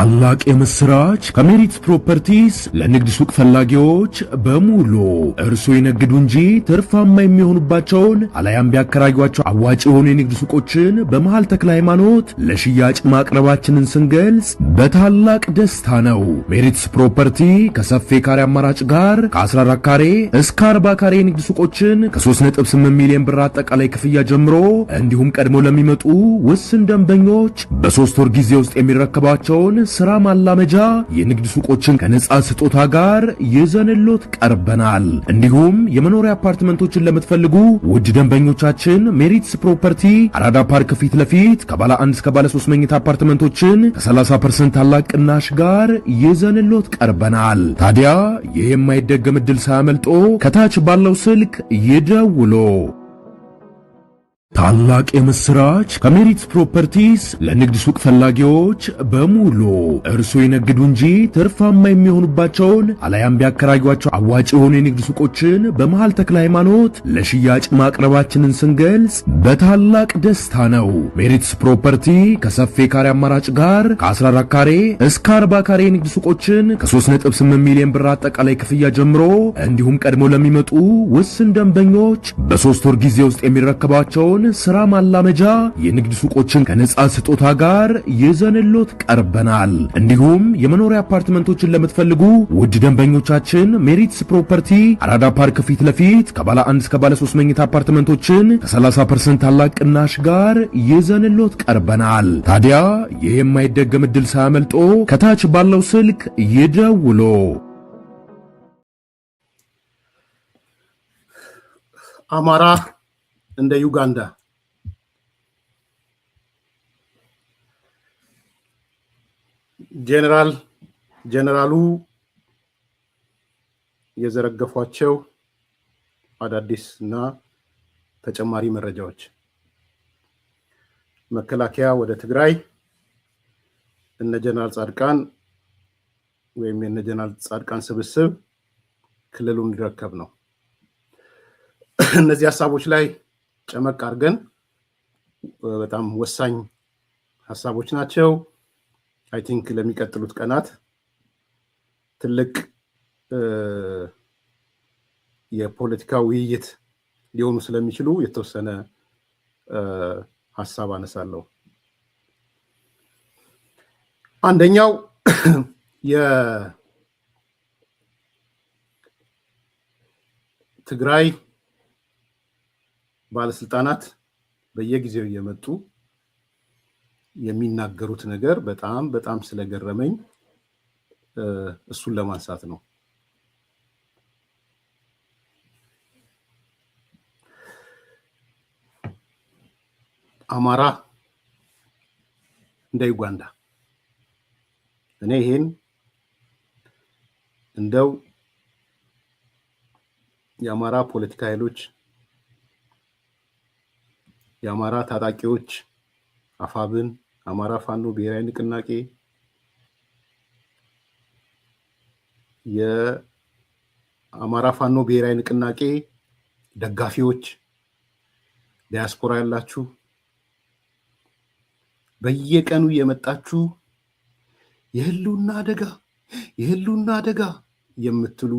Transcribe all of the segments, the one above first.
ታላቅ የምስራች ከሜሪት ፕሮፐርቲስ ለንግድ ሱቅ ፈላጊዎች በሙሉ እርሶ ይነግዱ እንጂ ትርፋማ የሚሆኑባቸውን አላያም ቢያከራዩአቸው አዋጭ የሆኑ የንግድ ሱቆችን በመሃል ተክለ ሃይማኖት ለሽያጭ ማቅረባችንን ስንገልጽ በታላቅ ደስታ ነው። ሜሪትስ ፕሮፐርቲ ከሰፊ ካሬ አማራጭ ጋር ከ14 ካሬ እስከ 40 ካሬ የንግድ ሱቆችን ከ3.8 ሚሊዮን ብር አጠቃላይ ክፍያ ጀምሮ እንዲሁም ቀድሞ ለሚመጡ ውስን ደንበኞች በ3 ወር ጊዜ ውስጥ የሚረከባቸውን ስራ ማላመጃ የንግድ ሱቆችን ከነጻ ስጦታ ጋር ይዘንሎት ቀርበናል። እንዲሁም የመኖሪያ አፓርትመንቶችን ለምትፈልጉ ውድ ደንበኞቻችን ሜሪትስ ፕሮፐርቲ አራዳ ፓርክ ፊት ለፊት ከባለ 1 እስከ ባለ 3 መኝታ አፓርትመንቶችን ከ30% ታላቅ ቅናሽ ጋር ይዘንሎት ቀርበናል። ታዲያ ይህ የማይደገም ዕድል ሳያመልጦ ከታች ባለው ስልክ ይደውሉ። ታላቅ የምስራች ከሜሪትስ ፕሮፐርቲስ ለንግድ ሱቅ ፈላጊዎች በሙሉ እርሶ ይነግዱ እንጂ ትርፋማ የሚሆኑባቸውን አላያም ቢያከራዩአቸው አዋጭ የሆኑ የንግድ ሱቆችን በመሃል ተክለ ሃይማኖት ለሽያጭ ማቅረባችንን ስንገልጽ በታላቅ ደስታ ነው። ሜሪትስ ፕሮፐርቲ ከሰፊ ካሬ አማራጭ ጋር ከ14 ካሬ እስከ 40 ካሬ የንግድ ሱቆችን ከ3.8 ሚሊዮን ብር አጠቃላይ ክፍያ ጀምሮ እንዲሁም ቀድሞ ለሚመጡ ውስን ደንበኞች በ3 ወር ጊዜ ውስጥ የሚረከባቸውን ስራ ማላመጃ የንግድ ሱቆችን ከነጻ ስጦታ ጋር ይዘንሎት ቀርበናል። እንዲሁም የመኖሪያ አፓርትመንቶችን ለምትፈልጉ ውድ ደንበኞቻችን ሜሪትስ ፕሮፐርቲ አራዳ ፓርክ ፊት ለፊት ከባለ 1 እስከ ባለ 3 መኝታ አፓርትመንቶችን ከ30% ታላቅ ቅናሽ ጋር ይዘንሎት ቀርበናል። ታዲያ ይህ የማይደገም ዕድል ሳያመልጦ ከታች ባለው ስልክ ይደውሉ። አማራ እንደ ዩጋንዳ ጀነራሉ የዘረገፏቸው አዳዲስ እና ተጨማሪ መረጃዎች መከላከያ ወደ ትግራይ እነ ጀነራል ጻድቃን ወይም የነ ጀነራል ጻድቃን ስብስብ ክልሉን ሊረከብ ነው። እነዚህ ሐሳቦች ላይ ጨመቅ አድርገን በጣም ወሳኝ ሐሳቦች ናቸው። አይ ቲንክ ለሚቀጥሉት ቀናት ትልቅ የፖለቲካ ውይይት ሊሆኑ ስለሚችሉ የተወሰነ ሐሳብ አነሳለሁ። አንደኛው የትግራይ ባለስልጣናት በየጊዜው እየመጡ የሚናገሩት ነገር በጣም ስለገረመኝ እሱን ለማንሳት ነው። አማራ እንደ ዩጋንዳ እኔ ይሄን እንደው የአማራ ፖለቲካ ኃይሎች የአማራ ታጣቂዎች አፋብን አማራ ፋኖ ብሔራዊ ንቅናቄ የአማራ ፋኖ ብሔራዊ ንቅናቄ ደጋፊዎች ዲያስፖራ ያላችሁ በየቀኑ የመጣችሁ የህልውና አደጋ የምትሉ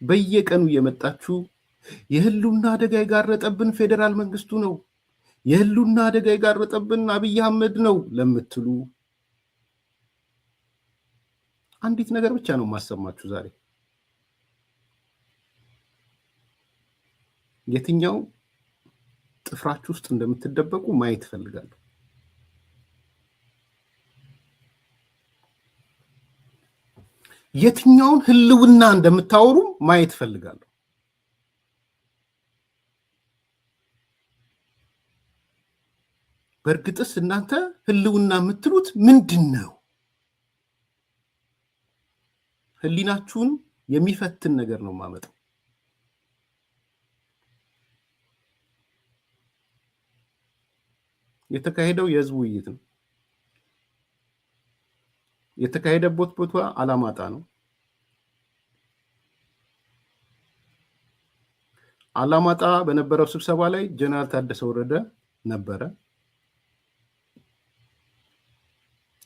በየቀኑ የመጣችሁ የህልውና አደጋ የጋረጠብን ፌደራል መንግስቱ ነው፣ የህልውና አደጋ የጋረጠብን አብይ አህመድ ነው ለምትሉ አንዲት ነገር ብቻ ነው ማሰማችሁ ዛሬ። የትኛው ጥፍራችሁ ውስጥ እንደምትደበቁ ማየት ፈልጋለሁ። የትኛውን ህልውና እንደምታወሩ ማየት ፈልጋለሁ። በእርግጥስ እናንተ ህልውና የምትሉት ምንድን ነው? ህሊናችሁን የሚፈትን ነገር ነው ማመጣው። የተካሄደው የህዝብ ውይይት ነው። የተካሄደበት ቦታ አላማጣ ነው። አላማጣ በነበረው ስብሰባ ላይ ጀነራል ታደሰ ወረደ ነበረ።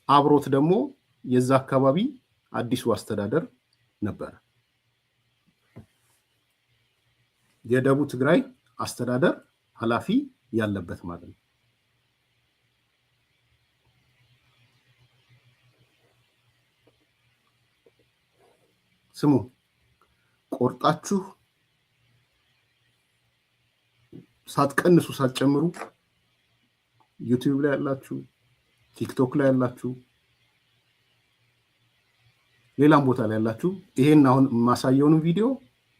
አብሮት ደግሞ የዛ አካባቢ አዲሱ አስተዳደር ነበር። የደቡብ ትግራይ አስተዳደር ኃላፊ ያለበት ማለት ነው። ስሙ ቆርጣችሁ ሳትቀንሱ ሳትጨምሩ ዩቲዩብ ላይ ያላችሁ፣ ቲክቶክ ላይ ያላችሁ፣ ሌላም ቦታ ላይ ያላችሁ ይሄን አሁን የማሳየውን ቪዲዮ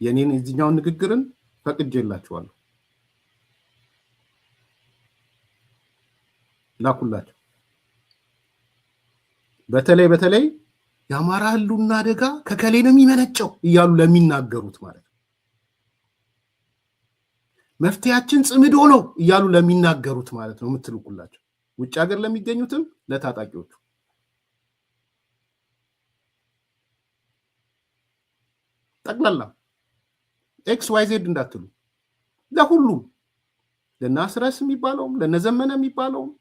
የኔን እዚህኛውን ንግግርን ፈቅጄላችኋለሁ ላኩላችሁ። በተለይ የአማራ ህልውና አደጋ ከከሌ ነው የሚመነጨው እያሉ ለሚናገሩት ማለት ነው። መፍትያችን ጽምዶ ነው እያሉ ለሚናገሩት ማለት ነው የምትልኩላቸው። ውጭ ሀገር ለሚገኙትም ለታጣቂዎቹ ጠቅላላ ኤክስ ዋይ ዜድ እንዳትሉ፣ ለሁሉም ለናስረስ የሚባለውም ለነዘመነ የሚባለውም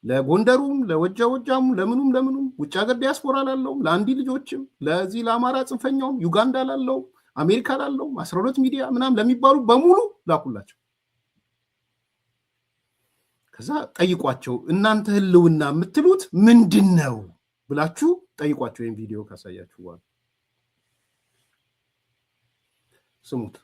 ለጎንደሩም ለወጃሙ ለምኑም ውጭ ሀገር ዲያስፖራ ላለው ለአንዲ ልጆችም ለዚህ ለአማራ ጽንፈኛውም ዩጋንዳ ላለው አሜሪካ ላለው 12 ሚዲያ ምናም ለሚባሉ በሙሉ ላኩላቸው። ከዛ ጠይቋቸው እናንተ ህልውና የምትሉት ምንድነው ብላችሁ ጠይቋቸው። ይሄን ቪዲዮ ካሳያችሁ በኋላ ስሙት።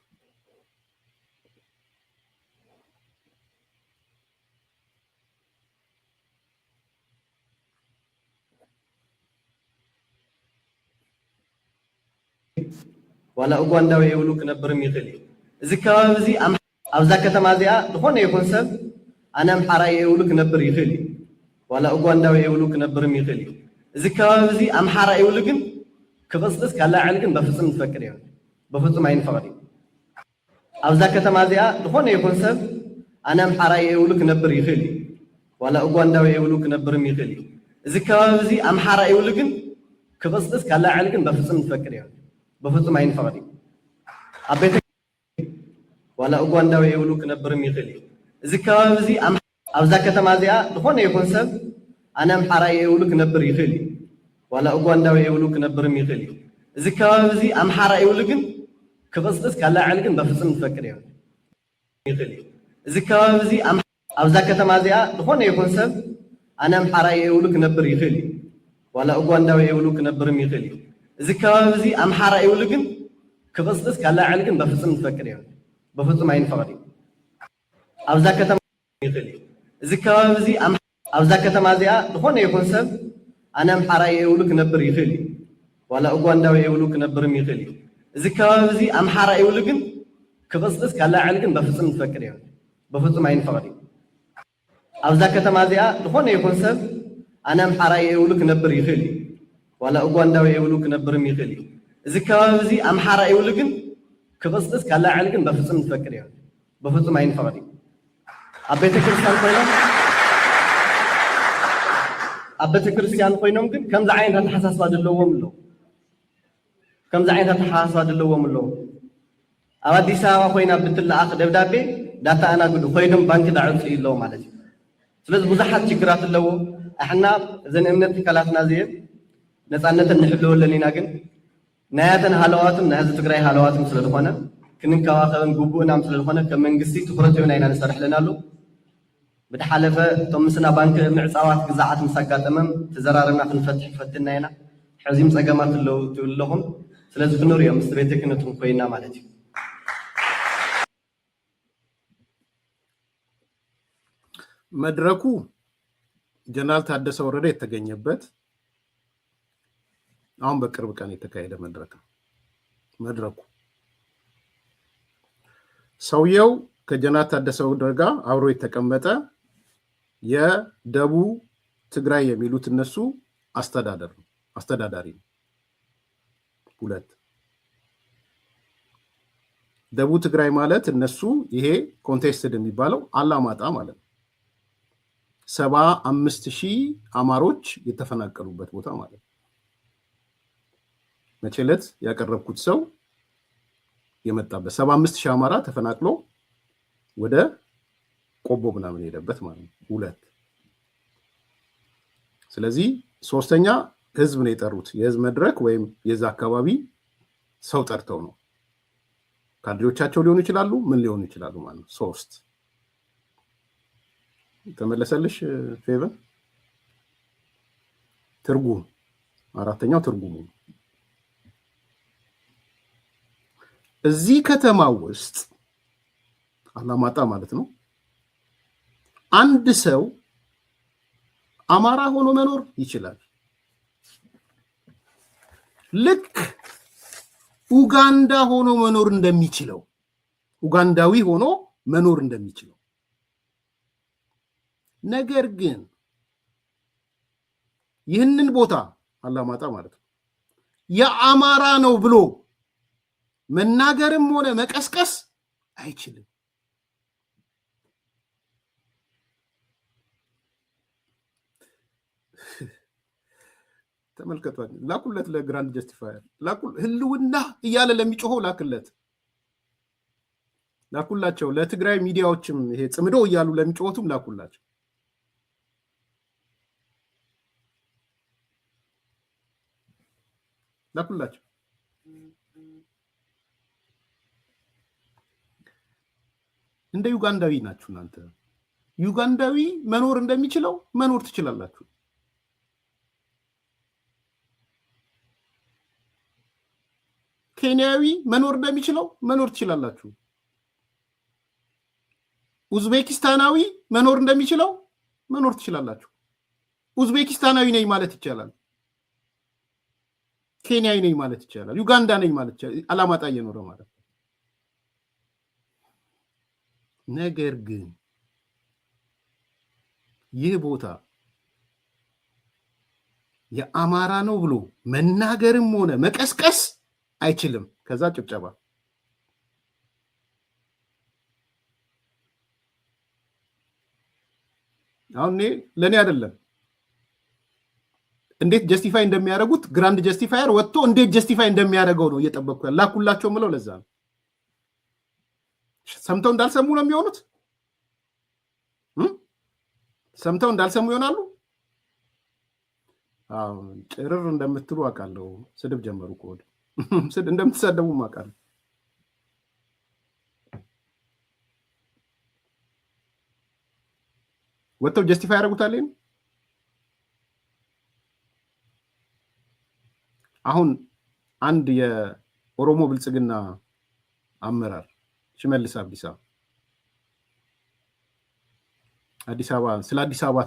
ዋላ ኡጋንዳዊ የውሉ ክነብርም ይኽእል እዚ ከባቢ እዚ ኣብዛ ከተማ እዚኣ ዝኾነ ይኹን ሰብ ኣነ ኣምሓራ የውሉ ክነብር ይኽእል ዋላ ኡጋንዳዊ የውሉ ክነብርም ይኽእል እዚ ከባቢ እዚ ኣምሓራ የውሉ ግን ክቕፅቅስ ካላዕል ግን በፍጹም ዝፈቅድ ይሆን በፍጹም ኣይንፈቅድ። ኣብዛ ከተማ እዚኣ ዝኾነ ይኹን ሰብ ኣነ ኣምሓራ የውሉ ክነብር ይኽእል ዋላ ኡጋንዳዊ የውሉ ክነብርም ይኽእል እዚ ከባቢ እዚ ኣምሓራ የውሉ ግን ክቕፅቅስ ካላዕል ግን በፍጹም ዝፈቅድ ይሆን በፍጹም አይንፈቅድ። አቤት ዋላ ኡጋንዳዊ የውሉ ክነብርም ይኽእል እዚ ከባቢ እዚ ኣብዛ ከተማ እዚኣ ዝኾነ ይኹን ሰብ ኣነ ኣምሓራ የውሉ ክነብር ይኽእል ዋላ ኡጋንዳዊ የውሉ ክነብርም ይኽእል እዚ ከባቢ እዚ ኣምሓራ የውሉ ግን ክቕፅቅስ ካላዕል ግን በፍጹም ዝፈቅድ ይሆን ይኽእል እዚ ከባቢ እዚ ኣብዛ ከተማ እዚኣ ዝኾነ ይኹን ሰብ ኣነ ኣምሓራ የውሉ ክነብር ይኽእል ዋላ ኡጋንዳዊ የውሉ ክነብርም ይኽእል እዚ ከባቢ እዚ ኣምሓራ የውሉ ግን ክቕፅቅስ ካላዕል ግን በፍጹም ዝፈቅድ ይሆን በፍጹም አይንፈቅድ። ኣብዛ ከተማ ይኽእል እዚ ከባቢ እዚ ኣብዛ ከተማ እዚኣ ዝኾነ ይኹን ሰብ ኣነ ኣምሓራ የውሉ ክነብር ይኽእል ዋላ ኡጋንዳዊ የውሉ ክነብርም ይኽእል እዚ ከባቢ እዚ ኣምሓራ የውሉ ግን ክቕፅቅስ ካላዕል ግን በፍጹም ዝፈቅድ ይሆን በፍጹም አይንፈቅድ። ኣብዛ ከተማ እዚኣ ዝኾነ ይኹን ሰብ ኣነ ኣምሓራ የውሉ ክነብር ይኽእል ዋላ ኡጋንዳዊ የውሉ ክነብርም ይኽእል እዚ ከባቢ እዚ ኣምሓራ የውሉ ግን ክቕፅቅስ ካላዕል ግን በፍጹም ዝፈቅድ ይሆን በፍጹም አይንፈቅድ። ኣብ ቤተ ክርስቲያን ኮይኖም ግን ከምዚ ዓይነት ኣተሓሳስባ ዘለዎም ኣለዉ ከምዚ ዓይነት ኣተሓሳስባ ዘለዎም ኣለዉ። ኣብ ኣዲስ ኣበባ ኮይና ብትለኣኽ ደብዳቤ ዳታ ኣናግዱ ኮይኖም ባንኪ ዳዕፁ ኣለዎ ማለት እዩ። ስለዚ ብዙሓት ችግራት ኣለዎ። ኣሕና እዘን እምነት ትካላትና እዚአ ነፃነትን ንሕልወለን ኢና ግን ናያተን ሃለዋትም ናይ ህዝቢ ትግራይ ሃለዋትም ስለ ዝኾነ ክንንከባኸብን ግቡእናም ስለ ዝኾነ ከም መንግስቲ ትኩረት ሂብና ኢና ንሰርሕ ኣለና ኣሎ። ብድሓለፈ እቶም ምስና ባንኪ ምዕፃዋት ግዛዓት ምስ ኣጋጠመም ተዘራርብና ክንፈትሕ ፈትና ኢና። ሕዚም ፀገማት ኣለዉ ትብል ኣለኹም። ስለዚ ክንሪኦም ምስ ቤተ ክህነቱም ኮይና ማለት እዩ። መድረኩ ጀነራል ታደሰ ወረደ የተገኘበት አሁን በቅርብ ቀን የተካሄደ መድረክ ነው። መድረኩ ሰውየው ከጀነራል ታደሰ ወረደ ጋር አብሮ የተቀመጠ የደቡብ ትግራይ የሚሉት እነሱ አስተዳዳሪ ነው። ሁለት ደቡብ ትግራይ ማለት እነሱ ይሄ ኮንቴስትድ የሚባለው አላማጣ ማለት ነው። 75,000 አማሮች የተፈናቀሉበት ቦታ ማለት ነው። መቼለት ያቀረብኩት ሰው የመጣበት 75,000 አማራ ተፈናቅሎ ወደ ቆቦ ምናምን ሄደበት ማለት ነው። ሁለት ስለዚህ ሶስተኛ ህዝብ ነው የጠሩት። የህዝብ መድረክ ወይም የዛ አካባቢ ሰው ጠርተው ነው። ካድሬዎቻቸው ሊሆኑ ይችላሉ፣ ምን ሊሆኑ ይችላሉ ማለት ነው። 3 ተመለሰልሽ ፌቨን። ትርጉም 4ኛው ትርጉሙ እዚህ ከተማ ውስጥ አላማጣ ማለት ነው አንድ ሰው አማራ ሆኖ መኖር ይችላል። ልክ ኡጋንዳ ሆኖ መኖር እንደሚችለው ኡጋንዳዊ ሆኖ መኖር እንደሚችለው ነገር ግን ይህንን ቦታ አላማጣ ማለት ነው የአማራ ነው ብሎ መናገርም ሆነ መቀስቀስ አይችልም። ተመልከቷል። ላኩለት ለግራንድ ጀስቲፋየር ህልውና እያለ ለሚጮኸው ላኩላቸው። ለትግራይ ሚዲያዎችም ይሄ ጽምዶ እያሉ ለሚጮሁትም ላኩላቸው። እንደ ዩጋንዳዊ ናችሁ እናንተ። ዩጋንዳዊ መኖር እንደሚችለው መኖር ትችላላችሁ። ኬንያዊ መኖር እንደሚችለው መኖር ትችላላችሁ። ኡዝቤኪስታናዊ መኖር እንደሚችለው መኖር ትችላላችሁ። ኡዝቤኪስታናዊ ነኝ ማለት ይቻላል። ኬንያዊ ነኝ ማለት ይቻላል። ዩጋንዳ ነኝ ማለት ይቻላል። አላማጣ እየኖረ ማለት። ነገር ግን ይህ ቦታ የአማራ ነው ብሎ መናገርም ሆነ መቀስቀስ አይችልም። ከዛ ጭብጨባ። አሁን ለኔ አይደለም እንዴት ጀስቲፋይ እንደሚያደርጉት ግራንድ ጀስቲፋየር ወጥቶ እንዴት ጀስቲፋይ እንደሚያደርገው ነው እየጠበቅኩ ያለው። ላኩላቸው ምለው ለዛ ነው። ሰምተው እንዳልሰሙ ነው የሚሆኑት። ሰምተው እንዳልሰሙ ይሆናሉ። አዎ ጭርር እንደምትሉ አውቃለሁ። ስድብ ጀመሩ እኮ እንደምትሰደቡ አውቃለሁ። ወጥተው ጀስቲፋይ ያደርጉታል። አሁን አንድ የኦሮሞ ብልጽግና አመራር ሽመልስ አብዲሳ ስለ አዲስ አበባ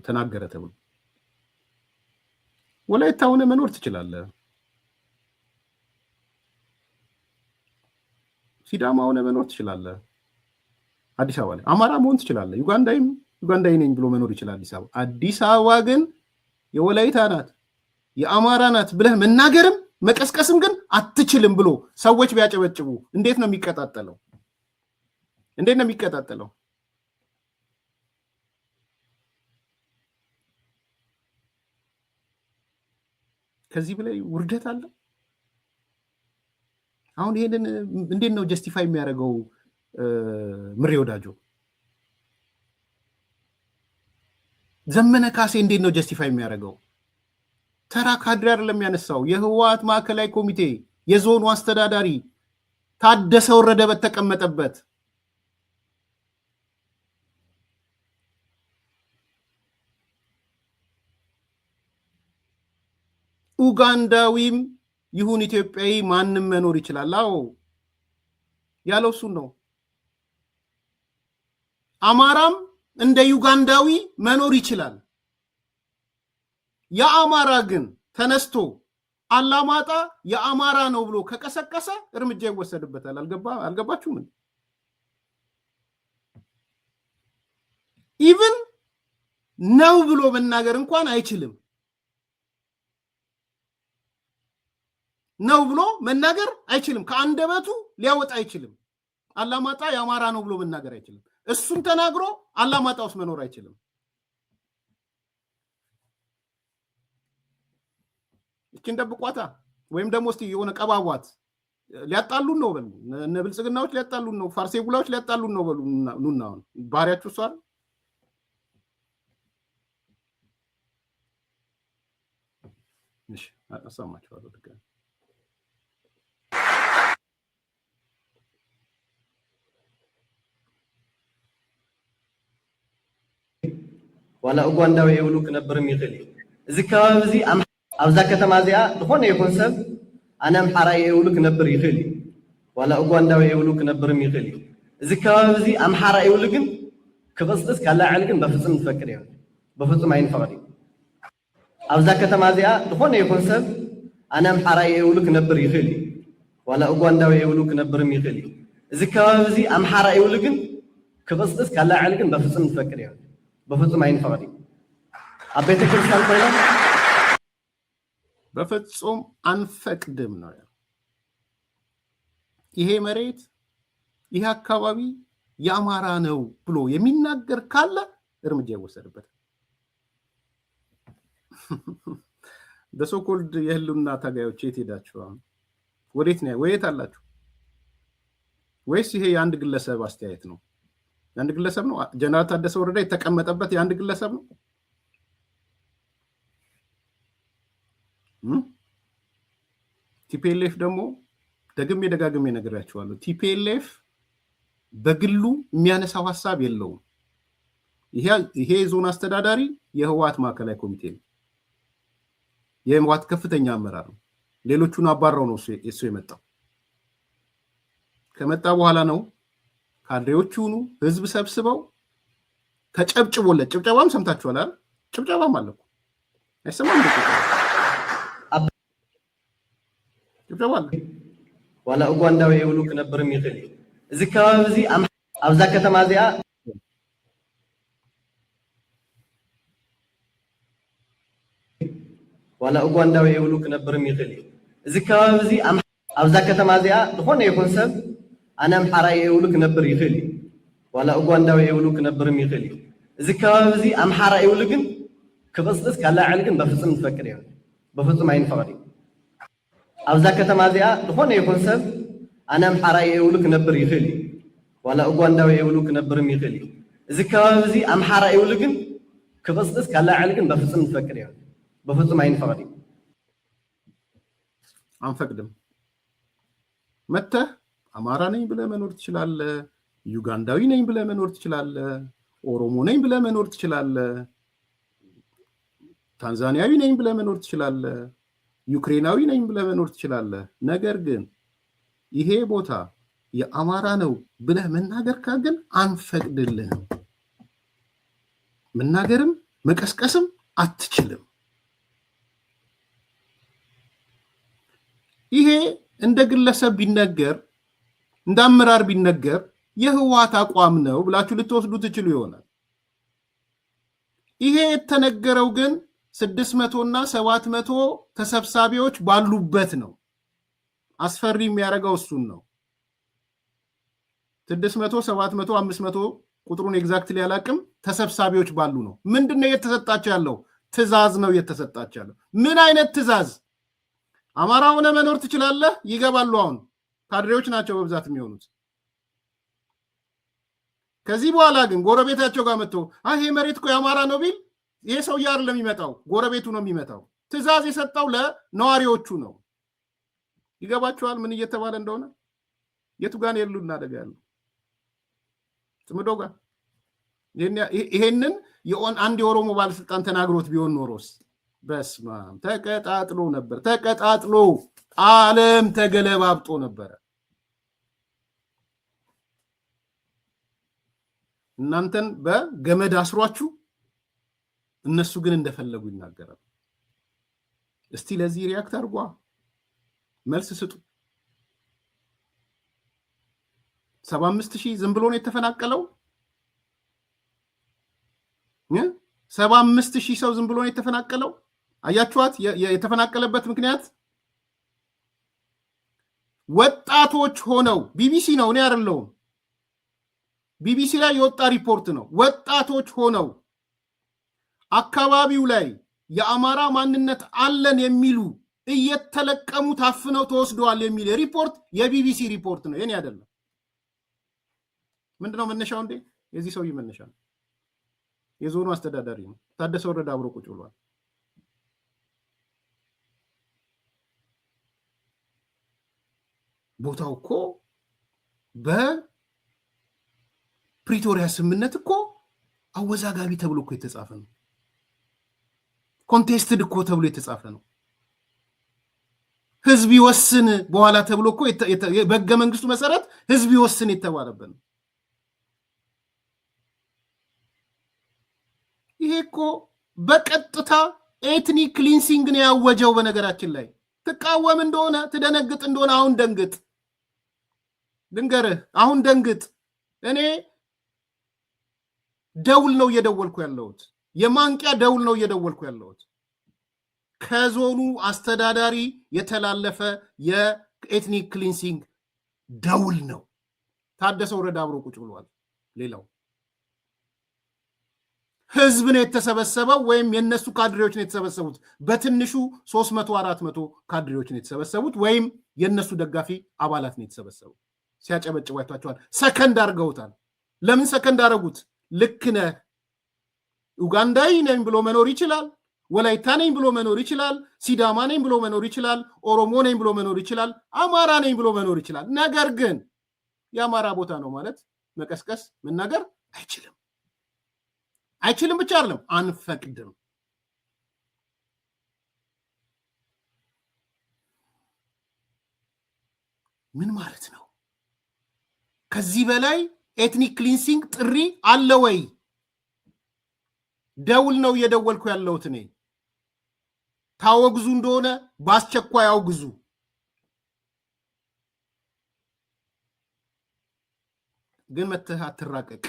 ተናገረ ተብሎ ወላይታ ሆነ መኖር ትችላለህ፣ ሲዳማ ሆነ መኖር ትችላለህ፣ አዲስ አበባ ላይ አማራ መሆን ትችላለህ፣ ዩጋንዳዊ ነኝ ብሎ መኖር ይችላል አዲስ አበባ ግን የወላይታ ናት የአማራ ናት ብለህ መናገርም መቀስቀስም ግን አትችልም ብሎ ሰዎች ቢያጨበጭቡ እንዴት ነው የሚቀጣጠለው? ከዚህ በላይ ውርደት አለ? አሁን ይሄንን እንዴት ነው ጀስቲፋይ የሚያደርገው? ምሬ ወዳጆ ዘመነ ካሴ እንዴት ነው ጀስቲፋይ የሚያደርገው? ተራ ካድሬ አይደለም ያነሳው። የህወሓት ማዕከላዊ ኮሚቴ የዞኑ አስተዳዳሪ ታደሰ ወረደ በተቀመጠበት ኡጋንዳዊም ይሁን ኢትዮጵያዊ ማንም መኖር ይችላል። አዎ ያለው እሱን ነው። አማራም እንደ ዩጋንዳዊ መኖር ይችላል። የአማራ ግን ተነስቶ አላማጣ የአማራ ነው ብሎ ከቀሰቀሰ እርምጃ ይወሰድበታል። አልገባችሁም? ኢቭን ነው ብሎ መናገር እንኳን አይችልም። ነው ብሎ መናገር አይችልም። ከአንደበቱ ሊያወጣ አይችልም። አላማጣ የአማራ ነው ብሎ መናገር አይችልም። እሱን ተናግሮ አላማጣ ውስጥ መኖር አይችልም። እቺን ደብቋታ ወይም ደግሞ እስቲ የሆነ ቀባቧት። ሊያጣሉን ነው በሉ። እነ ብልጽግናዎች ሊያጣሉን ነው፣ ፋርሴ ጉላዎች ሊያጣሉን ነው በሉ። ኑና አሁን ባህሪያችሁ እሷ እሺ አሰማችኋለሁ ድጋሚ ዋላ ኡጋንዳዊ የብሉ ክነብርም ይኽእል እዚ ከባቢ እዚ ኣብዛ ከተማ እዚኣ ዝኾነ ይኹን ሰብ ኣነ ኣምሓራ የብሉ ክነብር ይኽእል ዋላ ኡጋንዳዊ የብሉ ክነብርም ይኽእል እዚ ከባቢ እዚ ኣምሓራ የብሉ ግን ክቕፅስ ካላዕል ግን በፍጹም ትፈቅድ ይሆን በፍጹም ኣይንፈቅድ ኣብዛ ከተማ እዚኣ ዝኾነ ይኹን ሰብ ኣነ ኣምሓራ የብሉ ክነብር ይኽእል ዋላ ኡጋንዳዊ የብሉ ክነብርም ይኽእል እዚ ከባቢ እዚ ኣምሓራ የብሉ ግን ክቕፅስ ካላዕል ግን በፍጹም ትፈቅድ ይሆን በፍጹም አይንፈቅድ አቤተ ክርስቲያን ኮይና በፍጹም አንፈቅድም ነው ይሄ መሬት ይሄ አካባቢ የአማራ ነው ብሎ የሚናገር ካለ እርምጃ ይወሰድበት በሶኮልድ የህሉና ታጋዮች የት ሄዳችሁ ወዴት ነው ወዴት አላችሁ ወይስ ይሄ የአንድ ግለሰብ አስተያየት ነው የአንድ ግለሰብ ነው ጀነራል ታደሰ ወረደ የተቀመጠበት የአንድ ግለሰብ ነው ቲፒኤልኤፍ ደግሞ ደጋግሜ ነግራችኋለሁ ቲፒኤልኤፍ በግሉ የሚያነሳው ሐሳብ የለውም ይሄ ዞን አስተዳዳሪ የህወሓት ማዕከላዊ ኮሚቴ ነው የህወሓት ከፍተኛ አመራር ነው ሌሎቹን አባራው ነው እሱ የመጣው ከመጣ በኋላ ነው ካድሬዎቹኑ ህዝብ ሰብስበው ተጨብጭቦለት ጭብጨባም ሰምታችኋል አይደል ጭብጨባም አለኩ አይሰማም ጭብጨባ አለ ዋላ ኡጋንዳዊ የብሉ ክነብርም ይኽእል እዚ ከባቢ እዚ ኣብዛ ከተማ እዚኣ ዋላ ኡጋንዳዊ የብሉ ክነብርም ይኽእል እዚ ከባቢ እዚ ኣብዛ ከተማ እዚኣ ዝኾነ ይኹን ሰብ ኣነ ኣምሓራ የብሉ ክነብር ይኽእል ዋላ ኡጋንዳዊ የብሉ ክነብርም ይኽእል እዚ ከባቢ እዚ ኣምሓራ የብሉ ግን ክቕፅስ ካላዕል ግን በፍጹም ትፈቅድ ይሆን በፍጹም ኣይንፈቅድ ኣብዛ ከተማ እዚኣ ዝኾነ ይኹን ሰብ ኣነ ኣምሓራ የብሉ ክነብር ይኽእል ዋላ ኡጋንዳዊ የብሉ ክነብርም ይኽእል እዚ ከባቢ እዚ ኣምሓራ የብሉ ግን ክቕፅስ ካላዕል ግን በፍጹም ትፈቅድ ይሆን በፍጹም ኣይንፈቅድ አንፈቅድም መተህ አማራ ነኝ ብለህ መኖር ትችላለህ ዩጋንዳዊ ነኝ ብለህ መኖር ትችላለህ ኦሮሞ ነኝ ብለህ መኖር ትችላለህ ታንዛኒያዊ ነኝ ብለህ መኖር ትችላለህ ዩክሬናዊ ነኝ ብለህ መኖር ትችላለህ ነገር ግን ይሄ ቦታ የአማራ ነው ብለህ መናገር ካገን አንፈቅድልህም መናገርም መቀስቀስም አትችልም ይሄ እንደ ግለሰብ ቢነገር እንደ አመራር ቢነገር የህወሓት አቋም ነው ብላችሁ ልትወስዱ ትችሉ ይሆናል ይሄ የተነገረው ግን 600 እና 700 ተሰብሳቢዎች ባሉበት ነው አስፈሪ የሚያረጋው እሱን ነው 600 700 500 ቁጥሩን ኤግዛክትሊ ያላቅም ተሰብሳቢዎች ባሉ ነው ምንድነው የተሰጣቸው ያለው ትዕዛዝ ነው የተሰጣቸው ያለው ምን አይነት ትዕዛዝ አማራ ሆነ መኖር ትችላለህ ይገባሉ አሁን ካድሬዎች ናቸው በብዛት የሚሆኑት ከዚህ በኋላ ግን ጎረቤታቸው ጋር መጥቶ ይሄ መሬት እኮ የአማራ ነው ቢል ይሄ ሰው ያር ለሚመጣው ጎረቤቱ ነው የሚመጣው ትዕዛዝ የሰጠው ለነዋሪዎቹ ነው ይገባቸዋል ምን እየተባለ እንደሆነ የቱ ጋር የሉና አደጋ ያለው ጽምዶ ጋር ይሄንን አንድ የኦሮሞ ባለስልጣን ተናግሮት ቢሆን ኖሮስ በስማም ተቀጣጥሎ ነበር ተቀጣጥሎ ዓለም ተገለባብጦ ነበር እናንተን በገመድ አስሯችሁ እነሱ ግን እንደፈለጉ ይናገራሉ እስቲ ለዚህ ሪአክት አድርጓ መልስ ስጡ 75000 ዝም ብሎ ነው የተፈናቀለው 75000 ሰው ዝም ብሎ ነው የተፈናቀለው አያችኋት የተፈናቀለበት ምክንያት ወጣቶች ሆነው ቢቢሲ ነው እኔ አይደለሁም ቢቢሲ ላይ የወጣ ሪፖርት ነው ወጣቶች ሆነው አካባቢው ላይ የአማራ ማንነት አለን የሚሉ እየተለቀሙ ታፍነው ተወስደዋል የሚል ሪፖርት የቢቢሲ ሪፖርት ነው የኔ አይደለም ምንድነው መነሻው እንዴ የዚህ ሰው ይመነሻ የዞኑ አስተዳዳሪ ነው ታደሰ ወረደ አብሮ ቁጭ ብሏል ቦታው እኮ በፕሪቶሪያ ስምምነት እኮ አወዛጋቢ ተብሎ እኮ የተጻፈ ነው። ኮንቴስትድ እኮ ተብሎ የተጻፈ ነው። ህዝብ ይወስን በኋላ ተብሎ እኮ በሕገ መንግስቱ መሰረት ህዝብ ይወስን የተባለበት ነው። ይሄ እኮ በቀጥታ ኤትኒክ ክሊንሲንግ ነው ያወጀው። በነገራችን ላይ ትቃወም እንደሆነ ትደነግጥ እንደሆነ አሁን ደንግጥ፣ ልንገርህ፣ አሁን ደንግጥ። እኔ ደውል ነው እየደወልኩ ያለሁት፣ የማንቂያ ደውል ነው እየደወልኩ ያለሁት። ከዞኑ አስተዳዳሪ የተላለፈ የኤትኒክ ክሊንሲንግ ደውል ነው። ታደሰ ወረደ አብሮ ቁጭ ብሏል። ሌላው ህዝብ ነው የተሰበሰበው፣ ወይም የነሱ ካድሬዎች ነው የተሰበሰቡት። በትንሹ 300-400 ካድሬዎች ነው የተሰበሰቡት፣ ወይም የነሱ ደጋፊ አባላት ነው የተሰበሰቡት። ሲያጨበጭቡ አይቷቸዋል። ሰከንድ አድርገውታል። ለምን ሰከንድ አደረጉት? ልክ ነህ፣ ኡጋንዳዊ ነኝ ብሎ መኖር ይችላል፣ ወላይታ ነኝ ብሎ መኖር ይችላል፣ ሲዳማ ነኝ ብሎ መኖር ይችላል፣ ኦሮሞ ነኝ ብሎ መኖር ይችላል፣ አማራ ነኝ ብሎ መኖር ይችላል። ነገር ግን የአማራ ቦታ ነው ማለት መቀስቀስ፣ መናገር አይችልም። አይችልም ብቻ አይደለም፣ አንፈቅድም። ምን ማለት ነው? ከዚህ በላይ ኤትኒክ ክሊንሲንግ ጥሪ አለ ወይ? ደውል ነው እየደወልኩ ያለሁት እኔ። ታወግዙ እንደሆነ በአስቸኳይ አውግዙ። ግን መተህ አትራቀቅ።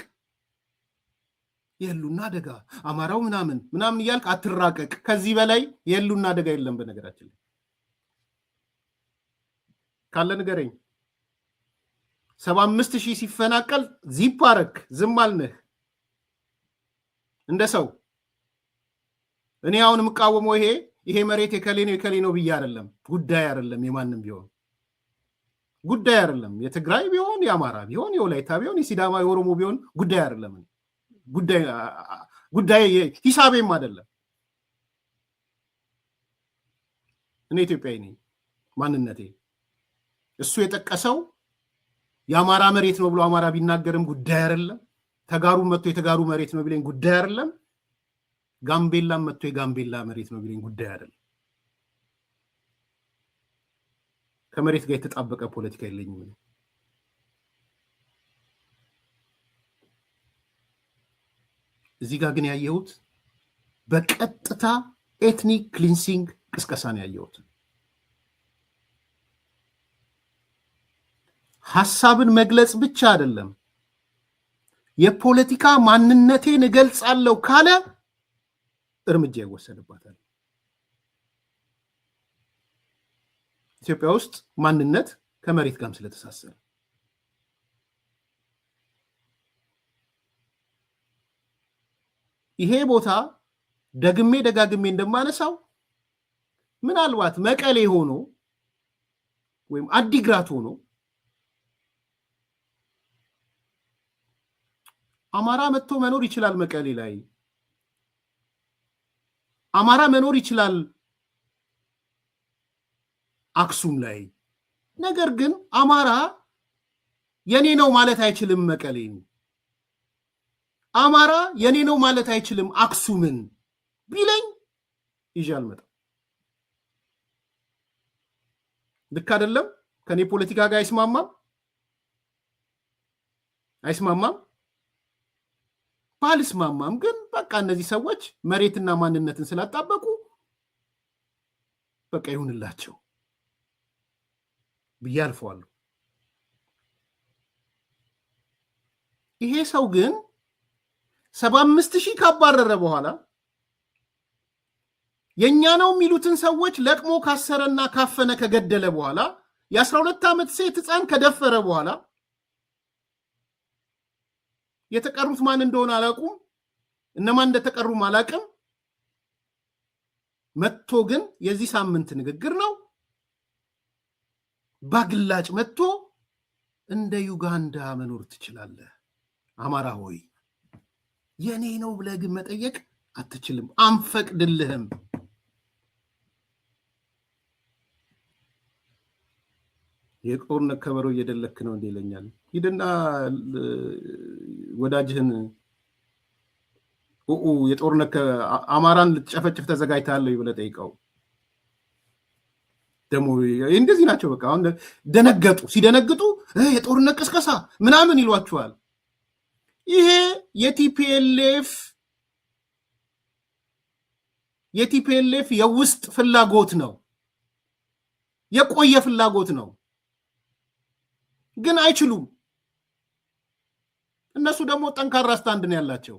የህሉና አደጋ አማራው ምናምን እያልክ አትራቀቅ። ከዚህ በላይ የህሉና አደጋ የለም። በነገራችን ላይ ካለ ንገረኝ። 75,000 ሲፈናቀል ዚፕ አረክ፣ ዝም አልንህ እንደ ሰው። እኔ አሁን የምቃወመው ይሄ መሬት የከሌ ነው ብዬ አይደለም። ጉዳይ አይደለም፣ የማንም ቢሆን ጉዳይ አይደለም። የትግራይ ቢሆን፣ የአማራ ቢሆን፣ የወላይታ ቢሆን፣ የሲዳማ የኦሮሞ ቢሆን ጉዳይ አይደለም። ጉዳይ ሂሳቤም አይደለም። እኔ ኢትዮጵያዊ ነኝ፣ ማንነቴ እሱ የጠቀሰው የአማራ መሬት ነው ብሎ አማራ ቢናገርም ጉዳይ አይደለም። ተጋሩ መጥቶ የተጋሩ መሬት ነው ቢለኝ ጉዳይ አይደለም። ጋምቤላም መጥቶ የጋምቤላ መሬት ነው ቢለኝ ጉዳይ አይደለም። ከመሬት ጋር የተጣበቀ ፖለቲካ የለኝም። እዚህ ጋር ግን ያየሁት በቀጥታ ኤትኒክ ክሊንሲንግ ቅስቀሳ ነው ያየሁት። ሐሳብን መግለጽ ብቻ አይደለም። የፖለቲካ ማንነቴን እገልጻለሁ ካለ እርምጃ ይወሰድባታል። ኢትዮጵያ ውስጥ ማንነት ከመሬት ጋርም ስለተሳሰረ ይሄ ቦታ ደግሜ ደጋግሜ እንደማነሳው ምናልባት መቀሌ ሆኖ ወይም አዲግራት ሆኖ አማራ መጥቶ መኖር ይችላል። መቀሌ ላይ አማራ መኖር ይችላል፣ አክሱም ላይ። ነገር ግን አማራ የኔ ነው ማለት አይችልም። መቀሌን አማራ የኔ ነው ማለት አይችልም። አክሱምን ቢለኝ ይዤ አልመጣም። ልክ አይደለም። ከኔ ፖለቲካ ጋር አይስማማም። ባልስማማም ግን በቃ እነዚህ ሰዎች መሬትና ማንነትን ስላጣበቁ በቃ ይሁንላቸው ብዬ አልፈዋለሁ። ይሄ ሰው ግን 75,000 ካባረረ በኋላ የኛ ነው የሚሉትን ሰዎች ለቅሞ ካሰረና ካፈነ ከገደለ በኋላ የ12 ዓመት ሴት ሕፃን ከደፈረ በኋላ የተቀሩት ማን እንደሆነ አላውቅም፣ እነማን እንደተቀሩም አላውቅም። መጥቶ ግን የዚህ ሳምንት ንግግር ነው ባግላጭ መጥቶ እንደ ዩጋንዳ መኖር ትችላለህ፣ አማራ ሆይ የኔ ነው ብለህ ግን መጠየቅ አትችልም፣ አንፈቅድልህም። የጦርነት ከበሮ እየደለክ ነው እንዴ ይለኛል። ሂድና ወዳጅህን የጦርነት አማራን ልትጨፈጭፍ ተዘጋጅተሃል ብለህ ጠይቀው። ደግሞ እንደዚህ ናቸው። በቃ አሁን ደነገጡ። ሲደነግጡ የጦርነት ቅስቀሳ ምናምን ይሏቸዋል። ይሄ የቲፒኤልኤፍ የውስጥ ፍላጎት ነው፣ የቆየ ፍላጎት ነው። ግን አይችሉም። እነሱ ደግሞ ጠንካራ ስታንድ ነው ያላቸው።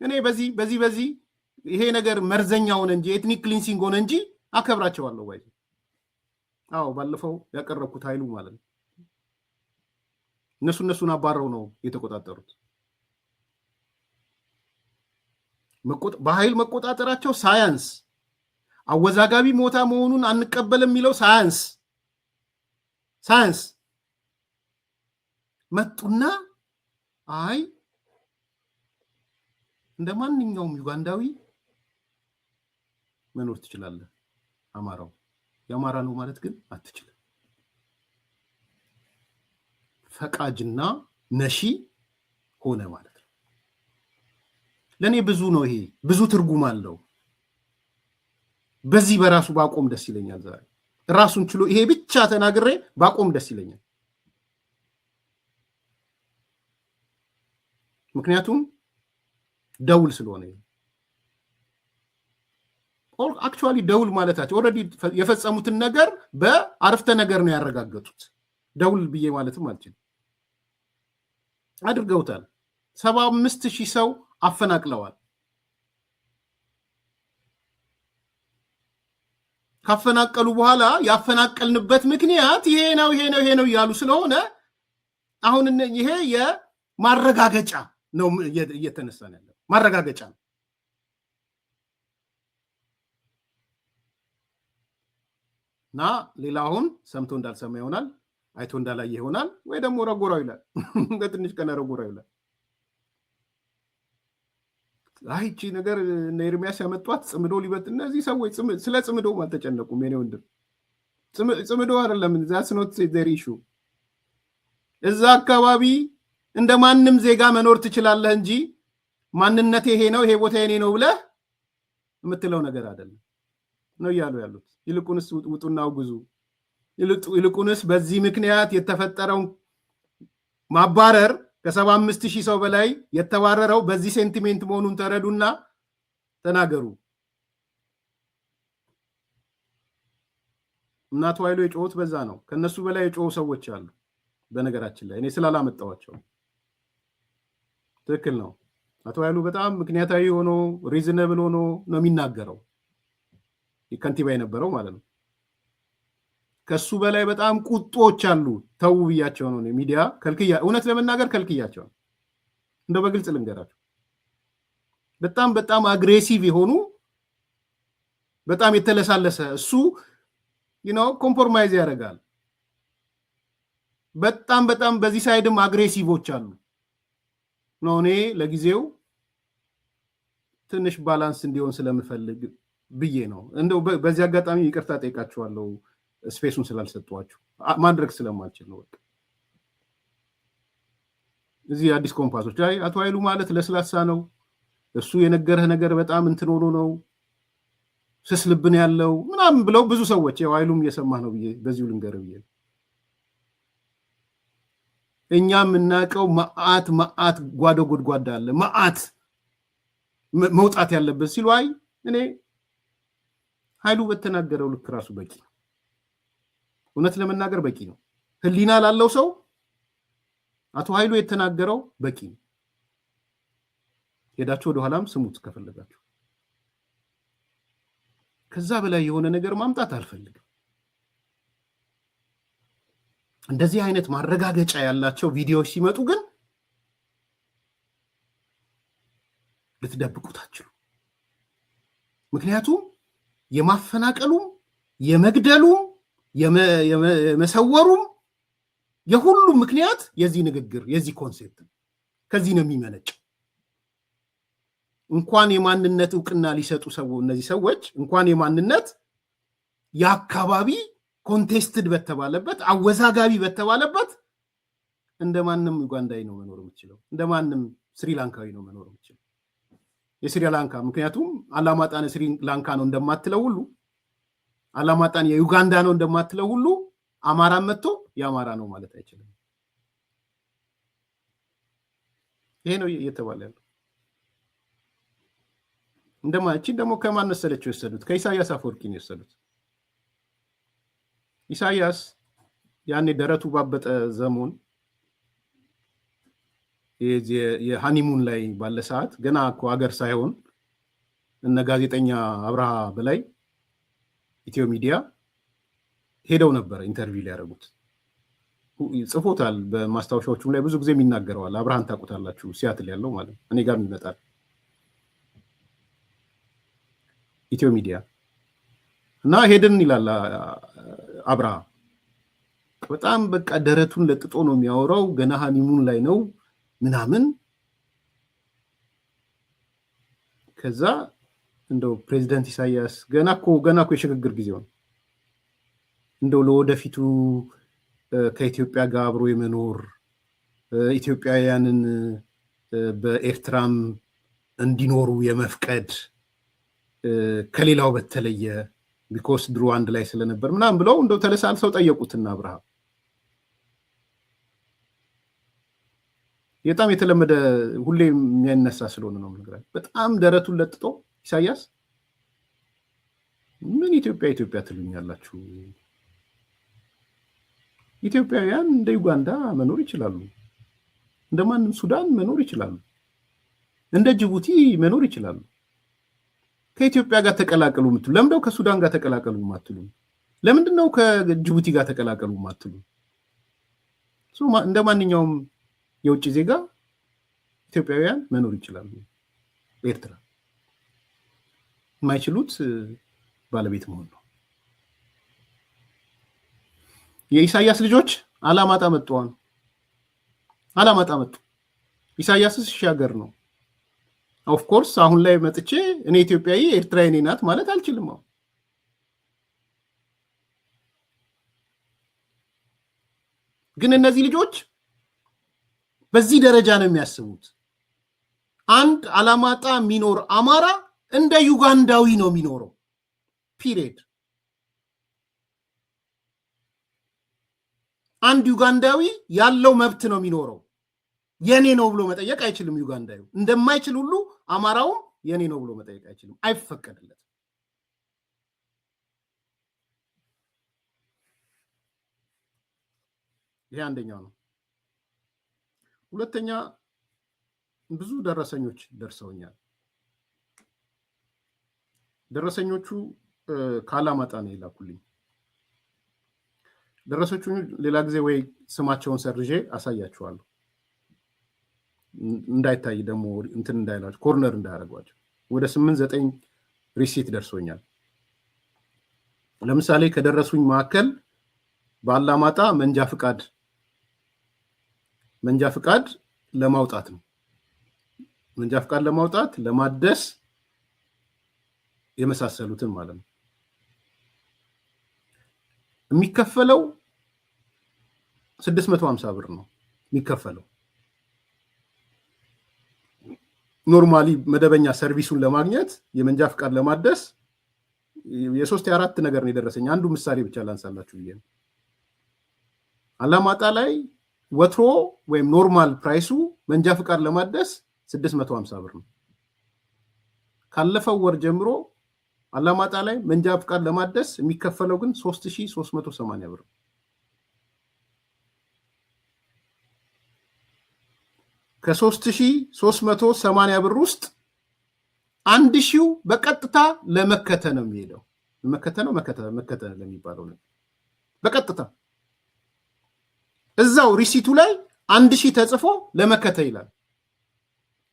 እኔ በዚህ ይሄ ነገር መርዘኛ ሆነ እንጂ ኤትኒክ ክሊንሲንግ ሆነ እንጂ አከብራቸዋለሁ። ወይ አዎ፣ ባለፈው ያቀረብኩት ኃይሉ ማለት ነው። እነሱን አባረው ነው የተቆጣጠሩት። በኃይል መቆጣጠራቸው ሳያንስ፣ አወዛጋቢ ሞታ መሆኑን አንቀበልም የሚለው ሳያንስ መጡና አይ እንደ ማንኛውም ዩጋንዳዊ መኖር ትችላለህ፣ አማራው የአማራ ነው ማለት ግን አትችልም። ፈቃጅና ነሺ ሆነ ማለት ነው። ለኔ ብዙ ነው። ይሄ ብዙ ትርጉም አለው። በዚህ በራሱ ባቆም ደስ ይለኛል። ዛሬ ራሱን ችሎ ይሄ ብቻ ተናግሬ ባቆም ደስ ይለኛል። ምክንያቱም ደውል ስለሆነ አክቹዋሊ ደውል ማለታቸው ኦልሬዲ የፈጸሙትን ነገር በአረፍተ ነገር ነው ያረጋገጡት። ደውል ብዬ ማለትም አልችልም። አድርገውታል። 75,000 ሰው አፈናቅለዋል። ካፈናቀሉ በኋላ ያፈናቀልንበት ምክንያት ይሄ ነው እያሉ ስለሆነ አሁን ይሄ የማረጋገጫ ነው እየተነሳ ነው ያለው። ማረጋገጫ ነው። እና ሌላ አሁን ሰምቶ እንዳልሰማ ይሆናል፣ አይቶ እንዳላየ ይሆናል፣ ወይ ደግሞ ረጎራው ይላል። በትንሽ ቀን ረጎራው ይላል። አይቺ ነገር እነ ኤርሚያስ ያመጧት ጽምዶ ሊበጥ እነዚህ ሰዎች ስለ ጽምዶ አልተጨነቁም። የኔ ወንድም ጽምዶ አይደለም that's not their issue። እዛ አካባቢ እንደ ማንም ዜጋ መኖር ትችላለህ እንጂ ማንነቴ ይሄ ነው ይሄ ቦታ የኔ ነው ብለህ የምትለው ነገር አይደለም ነው እያሉ ያሉት። ይልቁንስ ውጡና አውግዙ። ይልቁንስ በዚህ ምክንያት የተፈጠረው ማባረር ከ75,000 ሰው በላይ የተባረረው በዚህ ሴንቲሜንት መሆኑን ተረዱና ተናገሩ። እናቱ ኃይሉ የጮሁት በዛ ነው። ከነሱ በላይ የጮሁ ሰዎች አሉ። በነገራችን ላይ እኔ ስላላመጣዋቸው ትክክል ነው። አቶ ኃይሉ በጣም ምክንያታዊ ሆኖ ሪዝነብል ሆኖ ነው የሚናገረው። ከንቲባ የነበረው ማለት ነው። ከሱ በላይ በጣም ቁጦች አሉ። ተው ብያቸው ነው ሚዲያ ከልክያ፣ እውነት ለመናገር ከልክያቸው ነው። እንደው በግልጽ ልንገራቸው፣ በጣም አግሬሲቭ የሆኑ በጣም የተለሳለሰ እሱ ኮምፕሮማይዝ ያደርጋል። በጣም በዚህ ሳይድም አግሬሲቮች አሉ ነው። እኔ ለጊዜው ትንሽ ባላንስ እንዲሆን ስለምፈልግ ብዬ ነው። እንደው በዚህ አጋጣሚ ይቅርታ ጠይቃችኋለሁ ስፔሱን ስላልሰጧችሁ፣ ማድረግ ስለማልችል ነው። በቃ እዚህ አዲስ ኮምፓሶች ላይ አቶ ኃይሉ ማለት ለስላሳ ነው፣ እሱ የነገረህ ነገር በጣም እንትን ሆኖ ነው፣ ስስ ልብን ያለው ምናምን ብለው ብዙ ሰዎች ያው ኃይሉም እየሰማህ ነው ብዬ በዚሁ ልንገርህ ብዬ እኛ የምናውቀው መዓት ጓዶ ጎድጓዳ አለ፣ መዓት መውጣት ያለበት ሲሉ አይ እኔ ኃይሉ በተናገረው ልክ ራሱ በቂ ነው። እውነት ለመናገር በቂ ነው። ህሊና ላለው ሰው አቶ ኃይሉ የተናገረው በቂ ነው። ሄዳችሁ ወደ ኋላም ስሙት ከፈለጋችሁ። ከዛ በላይ የሆነ ነገር ማምጣት አልፈልግም። እንደዚህ አይነት ማረጋገጫ ያላቸው ቪዲዮዎች ሲመጡ ግን ልትደብቁት አትችሉም። ምክንያቱም የማፈናቀሉም የመግደሉም የመሰወሩም የሁሉም ምክንያት የዚህ ንግግር የዚህ ኮንሴፕት ከዚህ ነው የሚመነጨው። እንኳን የማንነት እውቅና ሊሰጡ እነዚህ ሰዎች እንኳን የማንነት የአካባቢ ኮንቴስትድ በተባለበት አወዛጋቢ በተባለበት እንደማንም ዩጋንዳዊ ነው መኖር የሚችለው እንደማንም ስሪላንካዊ ነው መኖር የሚችለው የስሪላንካ ምክንያቱም አላማጣን ስሪላንካ ነው እንደማትለው ሁሉ አላማጣን የዩጋንዳ ነው እንደማትለው ሁሉ አማራ መጥቶ የአማራ ነው ማለት አይችልም ይሄ ነው እየተባለ ያለው እንደማቺ ደግሞ ከማን መሰለችው የወሰዱት ከኢሳያስ አፈወርቂ ነው የወሰዱት ኢሳያስ ያኔ ደረቱ ባበጠ ዘመን የሃኒሙን ላይ ባለ ሰዓት ገና እኮ ሀገር ሳይሆን እነ ጋዜጠኛ አብርሃ በላይ ኢትዮ ሚዲያ ሄደው ነበር ኢንተርቪው ሊያደርጉት ጽፎታል በማስታወሻዎቹም ላይ ብዙ ጊዜ የሚናገረዋል አብርሃን ታውቁታላችሁ ሲያትል ያለው ማለት እኔ ጋር ይመጣል ኢትዮ ሚዲያ እና ሄድን ይላል አብርሃ በጣም በቃ ደረቱን ለጥጦ ነው የሚያወራው ገና ሃኒሙን ላይ ነው ምናምን ከዛ እንደው ፕሬዝዳንት ኢሳያስ ገና እኮ የሽግግር ጊዜው ነው እንደው ለወደፊቱ ከኢትዮጵያ ጋር አብሮ የመኖር ኢትዮጵያውያንን በኤርትራም እንዲኖሩ የመፍቀድ ከሌላው በተለየ ቢኮዝ ድሮ አንድ ላይ ስለነበር ምናምን ብለው እንደው ተለሳልሰው ጠየቁትና አብርሃም በጣም የተለመደ ሁሌ የሚያነሳ ስለሆነ ነው ነገር በጣም ደረቱን ለጥጦ ኢሳያስ ምን ኢትዮጵያ ትሉኛላችሁ ኢትዮጵያውያን እንደ ዩጋንዳ መኖር ይችላሉ እንደማንም ሱዳን መኖር ይችላሉ እንደ ጅቡቲ መኖር ይችላሉ ከኢትዮጵያ ጋር ተቀላቀሉ ምትሉ ለምንድነው ከሱዳን ጋር ተቀላቀሉ ማትሉ ለምንድነው ከጅቡቲ ጋር ተቀላቀሉ ማትሉ እንደማንኛውም የውጭ ዜጋ ኢትዮጵያውያን መኖር ይችላሉ ኤርትራ የማይችሉት ባለቤት መሆን ነው የኢሳያስ ልጆች አላማጣ መጡ ኢሳያስስ ሻገር ነው ኦፍ ኮርስ አሁን ላይ መጥቼ እኔ ኢትዮጵያዊ ኤርትራዊ ነኝ ናት ማለት አልችልም ግን እነዚህ ልጆች በዚህ ደረጃ ነው የሚያስቡት አንድ አላማጣ ሚኖር አማራ እንደ ዩጋንዳዊ ነው የሚኖረው ፒሪየድ አንድ ዩጋንዳዊ ያለው መብት ነው የሚኖረው የኔ ነው ብሎ መጠየቅ አይችልም ዩጋንዳዊ እንደማይችል ሁሉ አማራው የኔ ነው ብሎ መጠየቅ አይችልም አይፈቀድለትም ይሄ አንደኛው ነው ሁለተኛ ብዙ ደረሰኞች ደርሰውኛል ደረሰኞቹ ካላማጣ ነው ይላኩልኝ ደረሰኞቹ ሌላ ጊዜ ወይ ስማቸውን ሰርጄ አሳያችኋለሁ እንዳይታይ ደግሞ እንትን እንዳይላችሁ ኮርነር እንዳያረጋችሁ ወደ 8-9 ሪሲት ደርሶኛል ለምሳሌ ከደረሱኝ መካከል ባላማጣ መንጃ ፍቃድ ለማውጣት ነው መንጃ ፍቃድ ለማውጣት ለማደስ የመሳሰሉትን ማለት ነው የሚከፈለው 650 ብር ነው የሚከፈለው ኖርማሊ መደበኛ ሰርቪሱን ለማግኘት የመንጃ ፍቃድ ለማደስ የ3-4 ነገር ነው የደረሰኝ አንዱ ምሳሌ ብቻ ላንሳላችሁ ብዬ ነው አላማጣ ላይ ወትሮ ወይም ኖርማል ፕራይሱ መንጃ ፍቃድ ለማደስ 650 ብር ነው ካለፈው ወር ጀምሮ አላማጣ ላይ መንጃ ፍቃድ ለማደስ የሚከፈለው ግን 3380 ብር ከ3380 ብር ውስጥ 1000 በቀጥታ ለመከተ ነው የሚሄደው መከተ ለሚባለው ነው በቀጥታ እዛው ሪሲቱ ላይ 1000 ተጽፎ ለመከተ ይላል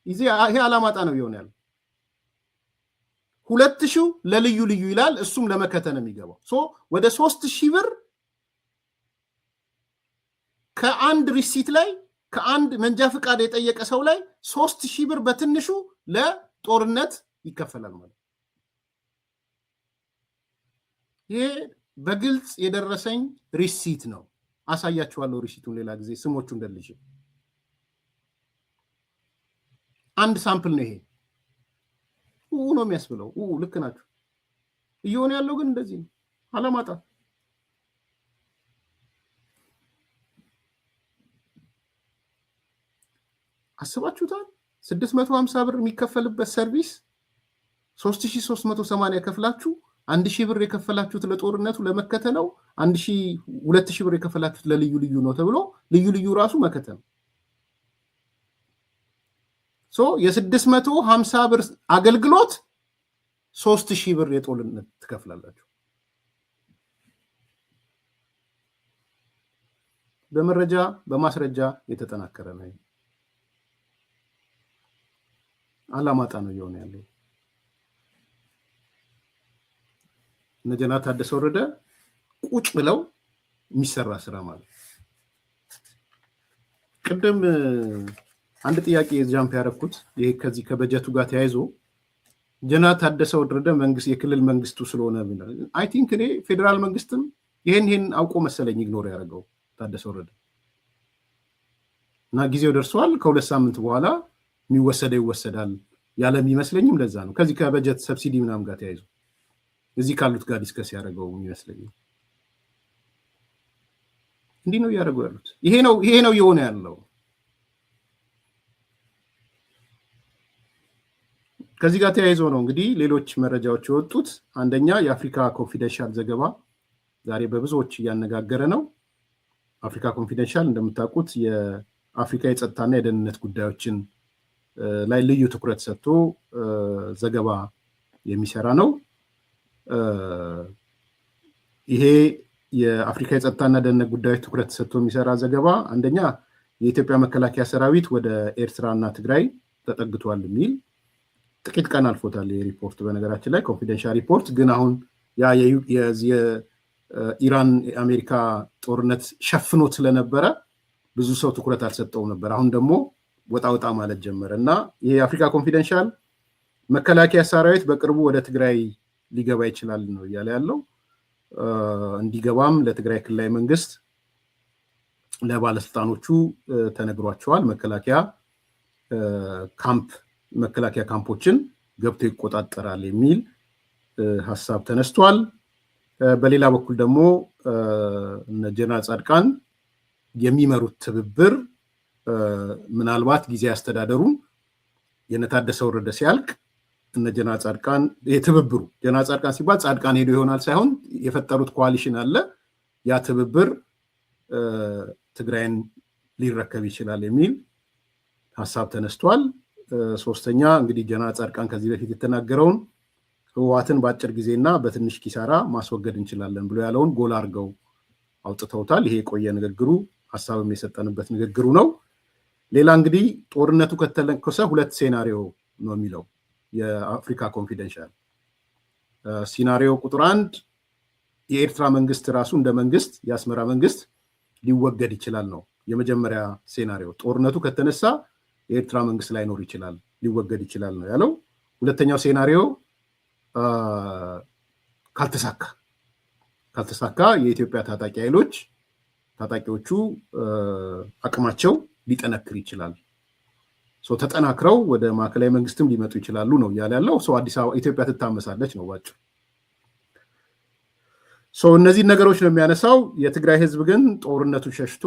ይሄ አላማጣ ነው ይሆናል 2000 ለልዩ ይላል እሱም ለመከተ ነው የሚገባው ወደ 3000 ብር ከአንድ ሪሲት ላይ ከአንድ መንጃ ፍቃድ የጠየቀ ሰው ላይ 3000 ብር በትንሹ ለጦርነት ይከፈላል ማለት ይሄ በግልጽ የደረሰኝ ሪሲት ነው። አሳያችኋለሁ ሪሲቱን ሌላ ጊዜ ስሞቹ እንደልጅ አንድ ሳምፕል ነው ይሄ ነው የሚያስብለው ልክ ናችሁ እየሆነ ያለው ግን እንደዚህ ነው አለማጣ አስባችሁታል 650 ብር የሚከፈልበት ሰርቪስ 3380 ከፍላችሁ 1000 ብር የከፈላችሁት ለጦርነቱ ለመከተለው 2000 ብር የከፈላችሁት ለልዩ ልዩ ነው ተብሎ ልዩ ልዩ ራሱ መከተል የ650 ብር አገልግሎት 3000 ብር የጦርነት ትከፍላላችሁ በመረጃ በማስረጃ የተጠናከረ ነው አላማጣ ነው የሆነ ያለው ነጀና ታደሰ ወረደ ቁጭ ብለው የሚሰራ ስራ ማለት ቅድም አንድ ጥያቄ ጃምፕ ያረኩት ይሄ ከዚህ ከበጀቱ ጋር ተያይዞ ጀና ታደሰ ወረደ መንግስት የክልል መንግስቱ ስለሆነ አይ ቲንክ እኔ ፌደራል መንግስትም ይሄን አውቆ መሰለኝ ኢግኖር ያደረገው ታደሰ ወረደ እና ጊዜው ደርሷል ከሁለት ሳምንት በኋላ የሚወሰደው ይወሰዳል ያለም ይመስለኝም ለዛ ነው ከዚህ ከበጀት ሰብሲዲ ምናም ጋር ተያይዞ እዚህ ካሉት ጋር ዲስከስ ያደረገው ይመስለኝ እንዲህ ነው ያደረገው ያሉት ይሄ ነው የሆነ ያለው ከዚህ ጋር ተያይዞ ነው እንግዲህ ሌሎች መረጃዎች የወጡት አንደኛ የአፍሪካ ኮንፊደንሻል ዘገባ ዛሬ በብዙዎች እያነጋገረ ነው አፍሪካ ኮንፊደንሻል እንደምታውቁት የአፍሪካ የጸጥታና የደህንነት ጉዳዮችን ላይ ልዩ ትኩረት ሰጥቶ ዘገባ የሚሰራ ነው ይሄ የአፍሪካ የጸጥታና ደህንነት ጉዳዮች ትኩረት ሰጥቶ የሚሰራ ዘገባ አንደኛ የኢትዮጵያ መከላከያ ሰራዊት ወደ ኤርትራና ትግራይ ተጠግቷል የሚል ጥቂት ቀን አልፎታል የሪፖርት በነገራችን ላይ ኮንፊደንሻል ሪፖርት ግን አሁን ያ የኢራን አሜሪካ ጦርነት ሸፍኖት ስለነበረ ብዙ ሰው ትኩረት አልሰጠው ነበር አሁን ደግሞ ወጣ ማለት ጀመረ እና ይሄ የአፍሪካ ኮንፊደንሻል መከላከያ ሰራዊት በቅርቡ ወደ ትግራይ ሊገባ ይችላል ነው ያለ ያለው እንዲገባም ለትግራይ ክልላዊ መንግስት ለባለስልጣኖቹ ተነግሯቸዋል መከላከያ ካምፖችን ገብቶ ይቆጣጠራል የሚል ሐሳብ ተነስቷል በሌላ በኩል ደግሞ ጀነራል ጻድቃን የሚመሩት ትብብር ምናልባት ጊዜ ያስተዳደሩን የነታደሰ ወረደ ሲያልቅ ጀነራል ጻድቃን የትብብሩ ጀነራል ጻድቃን ሲባል ጻድቃን ሄዶ ይሆናል ሳይሆን የፈጠሩት ኮአሊሽን አለ ያ ትብብር ትግራይን ሊረከብ ይችላል የሚል ሐሳብ ተነስቷል ሶስተኛ እንግዲህ ጀነራል ጻድቃን ከዚህ በፊት የተናገረውን ህወሓትን በአጭር ጊዜና በትንሽ ኪሳራ ማስወገድ እንችላለን ብሎ ያለውን ጎል አድርገው አውጥተውታል ይሄ የቆየ ንግግሩ ሐሳብም የሰጠንበት ንግግሩ ነው ሌላ እንግዲህ ጦርነቱ ከተለኮሰ ሁለት ሴናሪዮ ነው የሚለው የአፍሪካ ኮንፊደንሻል ሲናሪዮ ቁጥር 1 የኤርትራ መንግስት ራሱ እንደ መንግስት የአስመራ መንግስት ሊወገድ ይችላል ነው የመጀመሪያ ሴናሪዮ ጦርነቱ ከተነሳ የኤርትራ መንግስት ላይኖር ይችላል ሊወገድ ይችላል ነው ያለው ሁለተኛው ሴናሪዮ ካልተሳካ የኢትዮጵያ ታጣቂ ኃይሎች ታጣቂዎቹ አቅማቸው ሊጠነክር ይችላል ተጠናክረው ወደ ማዕከላዊ መንግስትም ሊመጡ ይችላሉ ነው ያለው አዲስ አበባ ኢትዮጵያ ትታመሳለች ነው ባጭ እነዚህ ነገሮች ነው የሚያነሳው የትግራይ ህዝብ ግን ጦርነቱ ሸሽቶ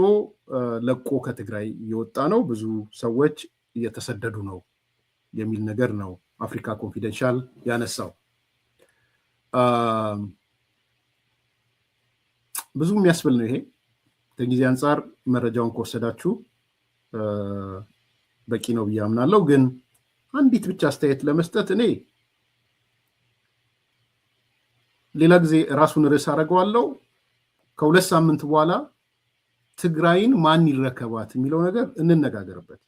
ለቆ ከትግራይ እየወጣ ነው ብዙ ሰዎች እየተሰደዱ ነው የሚል ነገር ነው አፍሪካ ኮንፊደንሻል ያነሳው ብዙ የሚያስብል ነው ይሄ ከጊዜ አንፃር መረጃውን ከወሰዳችሁ በቂ ነው ብዬ አምናለሁ ግን አንዲት ብቻ አስተያየት ለመስጠት እኔ ሌላ ጊዜ ራሱን ርዕስ አደርገዋለሁ ከሁለት ሳምንት በኋላ ትግራይን ማን ይረከባት የሚለው ነገር እንነጋገርበት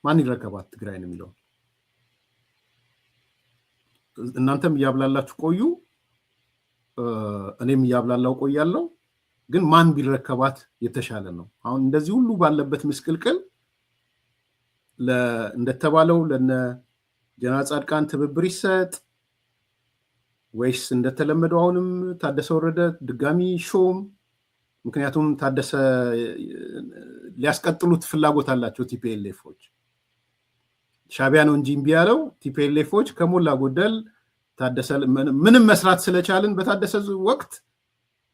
ማን ይረከባት ትግራይን የሚለው እናንተም ያብላላችሁ ቆዩ እኔም ያብላላው ቆያለሁ ግን ማን ቢረከባት የተሻለ ነው አሁን እንደዚህ ሁሉ ባለበት ምስቅልቅል እንደተባለው ለነ ጀነራል ጻድቃን ትብብር ይሰጥ ወይስ እንደተለመደው አሁንም ታደሰ ወረደ ድጋሚ ሾም? ምክንያቱም ታደሰ ሊያስቀጥሉት ፍላጎት አላቸው ቲፒኤልኤፎች። ሻቢያ ነው እንጂ እምቢ ያለው ቲፒኤልኤፎች ከሞላ ጎደል ታደሰ ምንም መስራት ስለቻልን በታደሰ ወቅት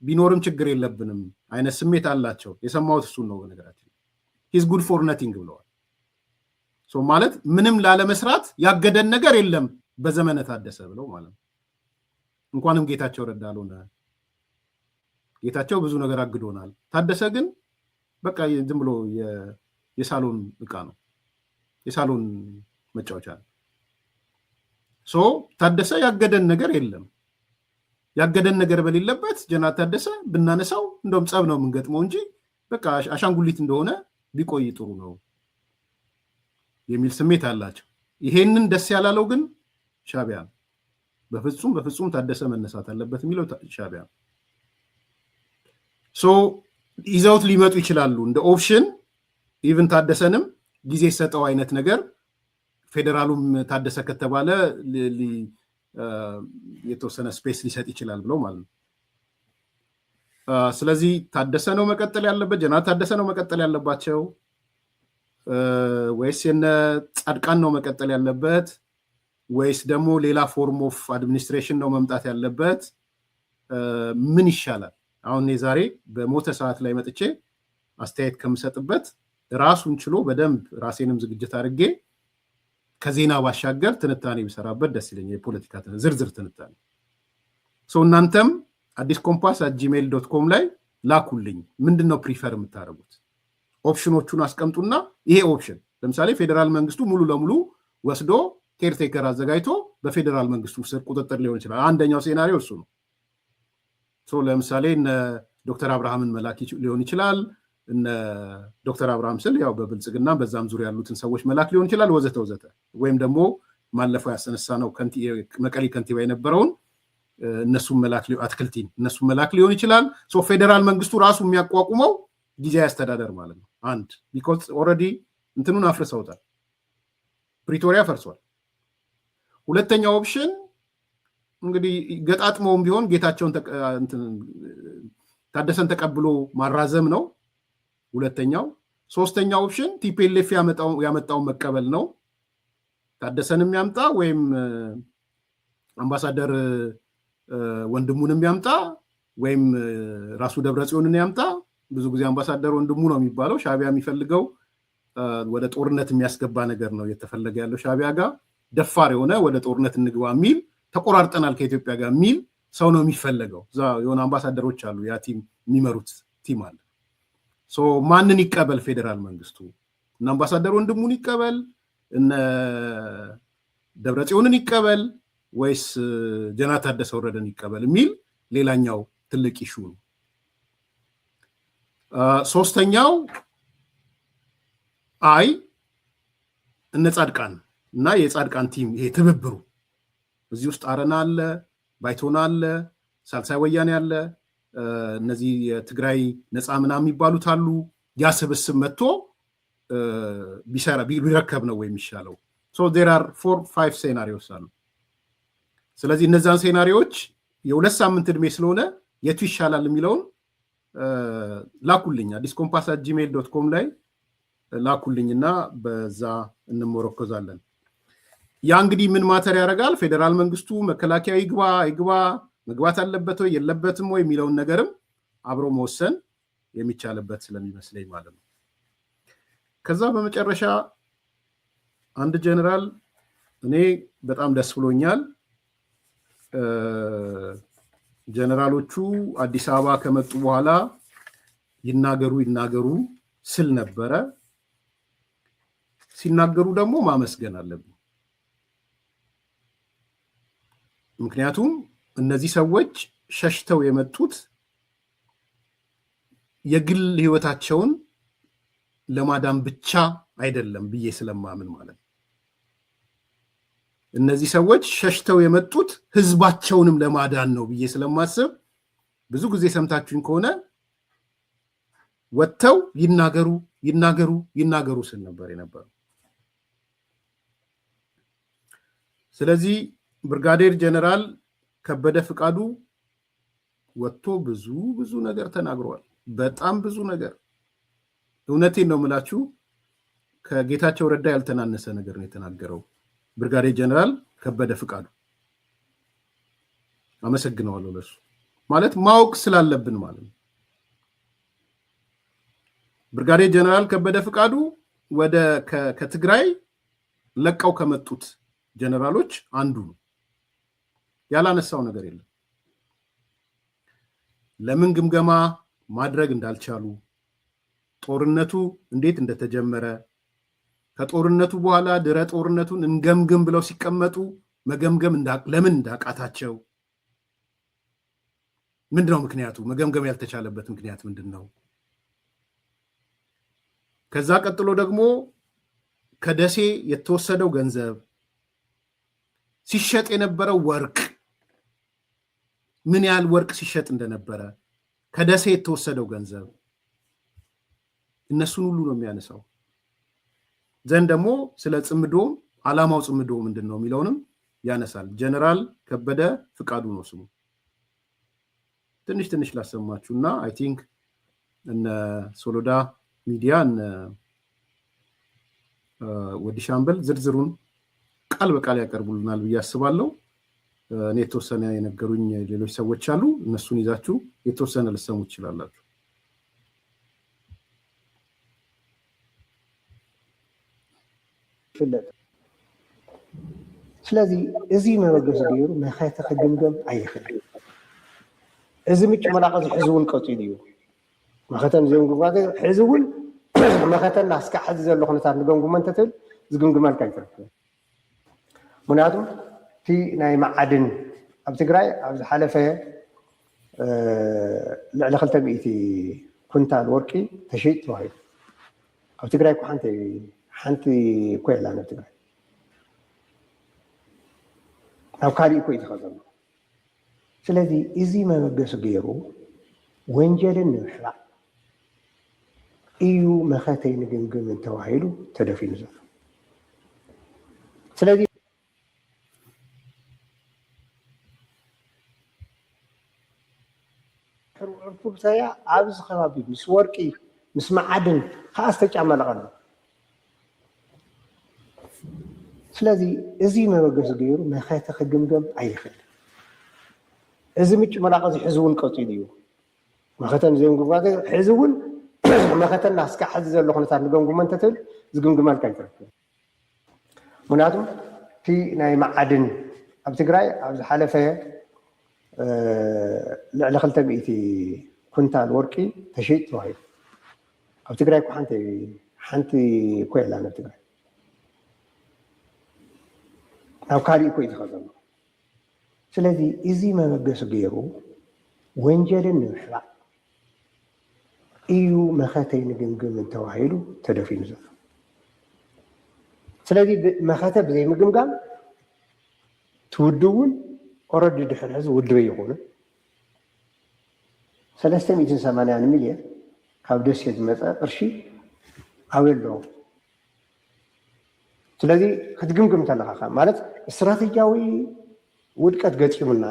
ቢኖርም ችግር የለብንም አይነት ስሜት አላቸው። የሰማሁት እሱን ነው። በነገራችን ሂዝ ጉድ ፎር ነቲንግ ብለዋል። ሶ ማለት ምንም ላለመስራት ያገደን ነገር የለም በዘመነ ታደሰ ብለው ማለት ነው። እንኳንም ጌታቸው ረዳ አልሆነ። ጌታቸው ብዙ ነገር አግዶናል። ታደሰ ግን በቃ ዝም ብሎ የሳሎን ዕቃ ነው፣ የሳሎን መጫወቻ ነው። ሶ ታደሰ ያገደን ነገር የለም። ያገደን ነገር በሌለበት ጀነራል ታደሰ ብናነሳው እንደውም ጸብ ነው የምንገጥመው እንጂ በቃ አሻንጉሊት እንደሆነ ቢቆይ ጥሩ ነው የሚል ስሜት አላቸው። ይሄንን ደስ ያላለው ግን ሻቢያ ነው። በፍጹም ታደሰ መነሳት አለበት የሚለው ሻቢያ ነው። ሶ ይዘውት ሊመጡ ይችላሉ እንደ ኦፕሽን ኢቭን ታደሰንም ጊዜ ሰጠው አይነት ነገር ፌዴራሉም ታደሰ ከተባለ የተወሰነ ስፔስ ሊሰጥ ይችላል ብለው ማለት ነው። ስለዚህ ታደሰ ነው መቀጠል ያለበት፣ ጀነራል ታደሰ ነው መቀጠል ያለባቸው ወይስ የነ ጻድቃን ነው መቀጠል ያለበት ወይስ ደግሞ ሌላ ፎርም ኦፍ አድሚኒስትሬሽን ነው መምጣት ያለበት? ምን ይሻላል? አሁን ዛሬ በሞተ ሰዓት ላይ መጥቼ አስተያየት ከምሰጥበት ራሱን ችሎ በደንብ ራሴንም ዝግጅት አድርጌ ከዜና ባሻገር ትንታኔ ቢሰራበት ደስ ይለኛል። የፖለቲካ ዝርዝር ትንታኔ እናንተም addiscompass@gmail.com ላይ ላኩልኝ። ምንድነው ፕሪፈር የምታደርጉት? ኦፕሽኖቹን አስቀምጡና ይሄ ኦፕሽን ለምሳሌ ፌዴራል መንግስቱ ሙሉ ለሙሉ ወስዶ ኬርቴከር አዘጋጅቶ በፌዴራል መንግስቱ ስር ቁጥጥር ሊሆን ይችላል። አንደኛው ሴናሪዮ እሱ ነው። ለምሳሌ እነ ዶክተር አብርሃምን መላክ ሊሆን ይችላል። እነ ዶክተር አብርሃም ስል ያው በብልጽግና በዛም ዙሪያ ያሉትን ሰዎች መላክ ሊሆን ይችላል ወዘተ ወዘተ። ወይም ደግሞ ማለፈው ያሰነሳ ነው መቀሌ ከንቲባ የነበረውን እነሱም መላክ አትክልቲን እነሱም መላክ ሊሆን ይችላል። ፌዴራል መንግስቱ ራሱ የሚያቋቁመው ጊዜያዊ አስተዳደር ማለት ነው። አንድ ቢኮዝ ኦልሬዲ እንትኑን አፍርሰውታል፣ ፕሪቶሪያ ፈርሷል። ሁለተኛው ኦፕሽን እንግዲህ ገጣጥመውም ቢሆን ጌታቸውን ታደሰን ተቀብሎ ማራዘም ነው ሁለተኛው። ሶስተኛው ኦፕሽን ቲፒኤልኤፍ ያመጣውን መቀበል ነው። ታደሰንም ያምጣ ወይም አምባሳደር ወንድሙንም ያምጣ ወይም ራሱ ደብረጽዮንን ያምጣ። ብዙ ጊዜ አምባሳደር ወንድሙ ነው የሚባለው። ሻቢያ የሚፈልገው ወደ ጦርነት የሚያስገባ ነገር ነው እየተፈለገ ያለው ሻቢያ ጋር። ደፋር የሆነ ወደ ጦርነት እንግባ የሚል ተቆራርጠናል ከኢትዮጵያ ጋር የሚል ሰው ነው የሚፈለገው። እዛ የሆነ አምባሳደሮች አሉ፣ ያ ቲም የሚመሩት ቲም አለ። ማንን ይቀበል ፌዴራል መንግስቱ? እነ አምባሳደር ወንድሙን ይቀበል፣ እነ ደብረጽዮንን ይቀበል ወይስ ጀነራል ታደሰ ወረደን ይቀበል የሚል ሌላኛው ትልቅ ኢሹ ነው። ሶስተኛው አይ እነ ጻድቃን እና የጻድቃን ቲም ይሄ ትብብሩ እዚህ ውስጥ አረና አለ፣ ባይቶና አለ፣ ሳልሳይ ወያኔ አለ፣ እነዚህ የትግራይ ነፃ ምናምን የሚባሉት አሉ። ያ ስብስብ መጥቶ ቢሰራ ቢረከብ ነው ወይ የሚሻለው? there are 4-5 ሴናሪዮስ አሉ። ስለዚህ እነዛን ሴናሪዎች የሁለት ሳምንት እድሜ ስለሆነ የቱ ይሻላል የሚለውን ላኩልኝ። addiscompass@gmail.com ላይ ላኩልኝና በዛ እንሞረኮዛለን። ያ እንግዲህ ምን ማተር ያደርጋል? ፌዴራል መንግስቱ መከላከያ ይግባ መግባት አለበት ወይ የለበትም ወይ የሚለውን ነገርም አብሮ መወሰን የሚቻልበት ስለሚመስለኝ ማለት ነው። ከዛ በመጨረሻ አንድ ጀነራል እኔ በጣም ደስ ብሎኛል። ጀነራሎቹ አዲስ አበባ ከመጡ በኋላ ይናገሩ ስል ነበረ። ሲናገሩ ደግሞ ማመስገን አለብን። ምክንያቱም እነዚህ ሰዎች ሸሽተው የመጡት የግል ህይወታቸውን ለማዳን ብቻ አይደለም ብዬ ስለማምን ማለት ነው። እነዚህ ሰዎች ሸሽተው የመጡት ህዝባቸውንም ለማዳን ነው ብዬ ስለማስብ ብዙ ጊዜ ሰምታችሁኝ ከሆነ ወጥተው ይናገሩ ስል ነበር የነበረው። ስለዚህ ብርጋዴር ጀነራል ከበደ ፍቃዱ ወጥቶ ብዙ ነገር ተናግሯል። በጣም ብዙ ነገር እውነቴን ነው የምላችሁ ከጌታቸው ረዳ ያልተናነሰ ነገር ነው የተናገረው ብርጋዴር ጀነራል ከበደ ፍቃዱ። አመሰግናለሁ ለሱ ማለት ማወቅ ስላለብን ማለት ነው። ብርጋዴር ጀነራል ከበደ ፍቃዱ ወደ ከትግራይ ለቀው ከመጡት ጀነራሎች አንዱ ነው። ያላነሳው ነገር የለም። ለምን ግምገማ ማድረግ እንዳልቻሉ፣ ጦርነቱ እንዴት እንደተጀመረ፣ ከጦርነቱ በኋላ ድረ ጦርነቱን እንገምግም ብለው ሲቀመጡ መገምገም ለምን እንዳቃታቸው፣ ምንድነው ምክንያቱ? መገምገም ያልተቻለበት ምክንያት ምንድነው? ከዛ ቀጥሎ ደግሞ ከደሴ የተወሰደው ገንዘብ፣ ሲሸጥ የነበረው ወርቅ፣ ምን ያህል ወርቅ ሲሸጥ እንደነበረ፣ ከደሴ የተወሰደው ገንዘብ፣ እነሱን ሁሉ ነው የሚያነሳው። ዘንድ ደግሞ ስለ ጽምዶ ዓላማው ጽምዶ ምንድነው የሚለውንም ያነሳል። ጀነራል ከበደ ፍቃዱ ነው ስሙ። ትንሽ ላሰማችሁና አይ ቲንክ እነ ሶሎዳ ሚዲያ እነ ወዲ ሻምበል ዝርዝሩን ቃል በቃል ያቀርቡልናል ብዬ አስባለሁ። እኔ የተወሰነ የነገሩኝ ሌሎች ሰዎች አሉ። እነሱን ይዛችሁ የተወሰነ ልሰሙ ትችላላችሁ። ስለዚህ እዚ መበገስ ገይሩ መኸተ ከግምገም አይኽእል። እዚ ምጭ መላቀ ዝሕዝ እውን ቀፂሉ እዩ መኸተን ዘምግባተ ሕዚ እውን መኸተን ናስካ ሕዚ ዘሎ ኩነታት ንገምግሞ እንተትብል ዝግምግመልካ ይትረክብ። ምክንያቱም እቲ ናይ መዓድን ኣብ ትግራይ ኣብ ዝሓለፈ ልዕሊ 200 ኩንታል ወርቂ ተሸይጥ ተባሂሉ ኣብ ትግራይ እኮ ሓንቲ እኮ የላን ኣብ ትግራይ ኣብ ካሊእ እኮ እዩ ዝኸዘሎ። ስለዚ እዚ መበገሲ ገይሩ ወንጀልን ንምሕላቕ እዩ መኸተይ ንግምግም ተባሂሉ ተደፊኑ ዘሎ። ስለዚ ዕርፉብተያ ኣብዚ ከባቢ ምስ ወርቂ ምስ መዓድን ከዓ ዝተጫመለቐ ኣሎ። ስለዚ እዚ መበገሲ ገይሩ መኸተ ክግምገም ኣይኽእል። እዚ ምጭ መላቀ ዝሕዝ እውን ቀፂሉ እዩ መኸተን ዘምግባተ ሕዚ እውን መኸተን ናስካ ሕዚ ዘሎ ኩነታት ንገምግሞ እንተትብል ዝግምግመልካ ይትረክብ። ምክንያቱም እቲ ናይ መዓድን ኣብ ትግራይ ኣብ ዝሓለፈ ልዕሊ 200 ኩንታል ወርቂ ተሸይጥ ተባሂሉ ኣብ ትግራይ እኮ ሓንቲ እኮ የላን ኣብ ትግራይ ኣብ ካሊእ እኮ እዩ ዝኸዘሎ። ስለዚ እዚ መበገሲ ገይሩ ወንጀልን ንምሕላቕ እዩ መኸተይ ንግምግም ተባሂሉ ተደፊኑ ዘሎ። ስለዚ መኸተ ብዘይ ምግምጋም ትውድውን ኦረዲ ድሕሪ ሕዚ ውድበ ይኹኑ 380 ሚልዮን ካብ ደሴ ዝመፀ ቅርሺ ኣብየ ኣለዎ። ስለዚ ክትግምግም ተለኻ ማለት ስትራቴጂያዊ ውድቀት ገፂሙና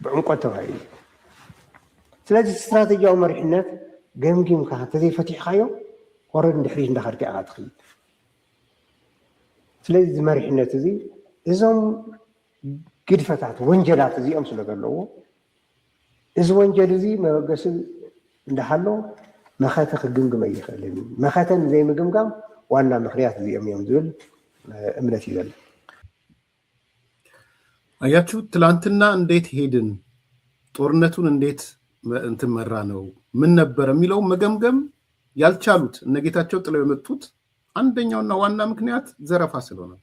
ብዕምቆት ተባሂሉ ስለዚ ስትራቴጂያዊ መሪሕነት ገምጊምካ እንተዘይፈቲሕካዮ ኦረዲ ድሕሪት እንዳኸድካ ኢኻ ትኽእል። ስለዚ እዚ መሪሕነት እዚ እዞም ግድፈታት ወንጀላት እዚኦም ስለ ዘለዎ እዚ ወንጀል እዚ መበገሲ እንዳሃሎ መኸተ ክግምግም ኣይኽእልን። መኸተን ዘይምግምጋም ዋና ምክንያት እዚኦም እዮም ዝብል እምነት እዩ ዘሎ። አያችሁ ትላንትና እንዴት ሄድን፣ ጦርነቱን እንዴት እንትን መራ ነው ምን ነበር የሚለው መገምገም ያልቻሉት እነ ጌታቸው ጥለው የመጡት አንደኛውና ዋና ምክንያት ዘረፋ ስለሆነ።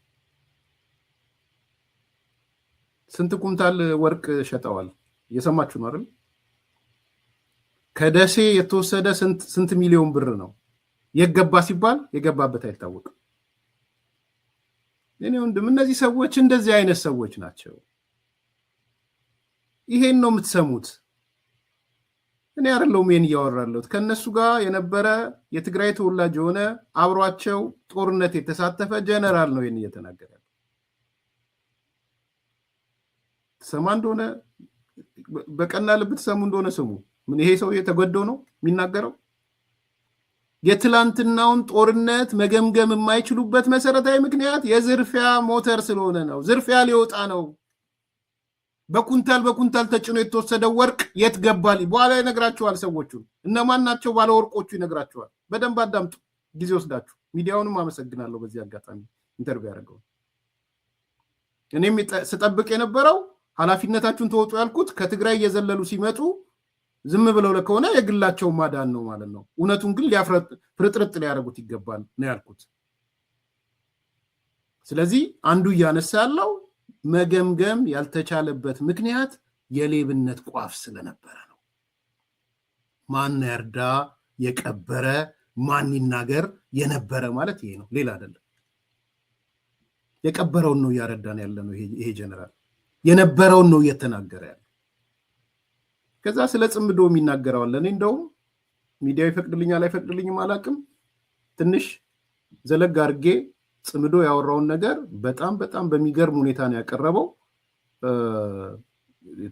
ስንት ኩንታል ወርቅ ሸጠዋል? እየሰማችሁ ነው አይደል? ከደሴ የተወሰደ ስንት ሚሊዮን ብር ነው የገባ ሲባል የገባበት አይታወቅም። እኔ ወንድም እነዚህ ሰዎች እንደዚህ አይነት ሰዎች ናቸው። ይሄን ነው የምትሰሙት። እኔ አይደለሁም ይሄን እያወራለሁት። ከነሱ ጋር የነበረ የትግራይ ተወላጅ የሆነ አብሯቸው ጦርነት የተሳተፈ ጀነራል ነው ይሄን እየተናገረ። ትሰማ እንደሆነ በቀና ልብ ትሰሙ እንደሆነ ስሙ። ምን ይሄ ሰው የተጎደው ነው የሚናገረው? የትላንትናውን ጦርነት መገምገም የማይችሉበት መሰረታዊ ምክንያት የዝርፊያ ሞተር ስለሆነ ነው። ዝርፊያ ሊወጣ ነው። በኩንታል ተጭኖ የተወሰደው ወርቅ የት ገባል? በኋላ ይነግራቸዋል። ሰዎቹ እነማን ናቸው? ባለ ወርቆቹ ይነግራቸዋል። በደንብ አዳምጡ፣ ጊዜ ወስዳችሁ። ሚዲያውንም አመሰግናለሁ በዚህ አጋጣሚ ኢንተርቪው ያደረገው። እኔም ስጠብቅ የነበረው ኃላፊነታችሁን ተወጡ ያልኩት ከትግራይ እየዘለሉ ሲመጡ ዝም ብለው ለከሆነ የግላቸው ማዳን ነው ማለት ነው። እውነቱን ግን ፍርጥርጥ ሊያደርጉት ይገባል ነው ያልኩት። ስለዚህ አንዱ እያነሳ ያለው መገምገም ያልተቻለበት ምክንያት የሌብነት ቋፍ ስለነበረ ነው። ማን ያርዳ የቀበረ ማን ይናገር የነበረ ማለት ይሄ ነው፣ ሌላ አይደለም። የቀበረውን ነው እያረዳን ያለ ነው ይሄ ጀነራል፣ የነበረውን ነው እየተናገረ ያለ። ከዛ ስለ ጽምዶ የሚናገረዋል። እኔ እንደውም ሚዲያው ይፈቅድልኛል አይፈቅድልኝም አላቅም፣ ትንሽ ዘለግ አድርጌ ጽምዶ ያወራውን ነገር በጣም በሚገርም ሁኔታ ነው ያቀረበው።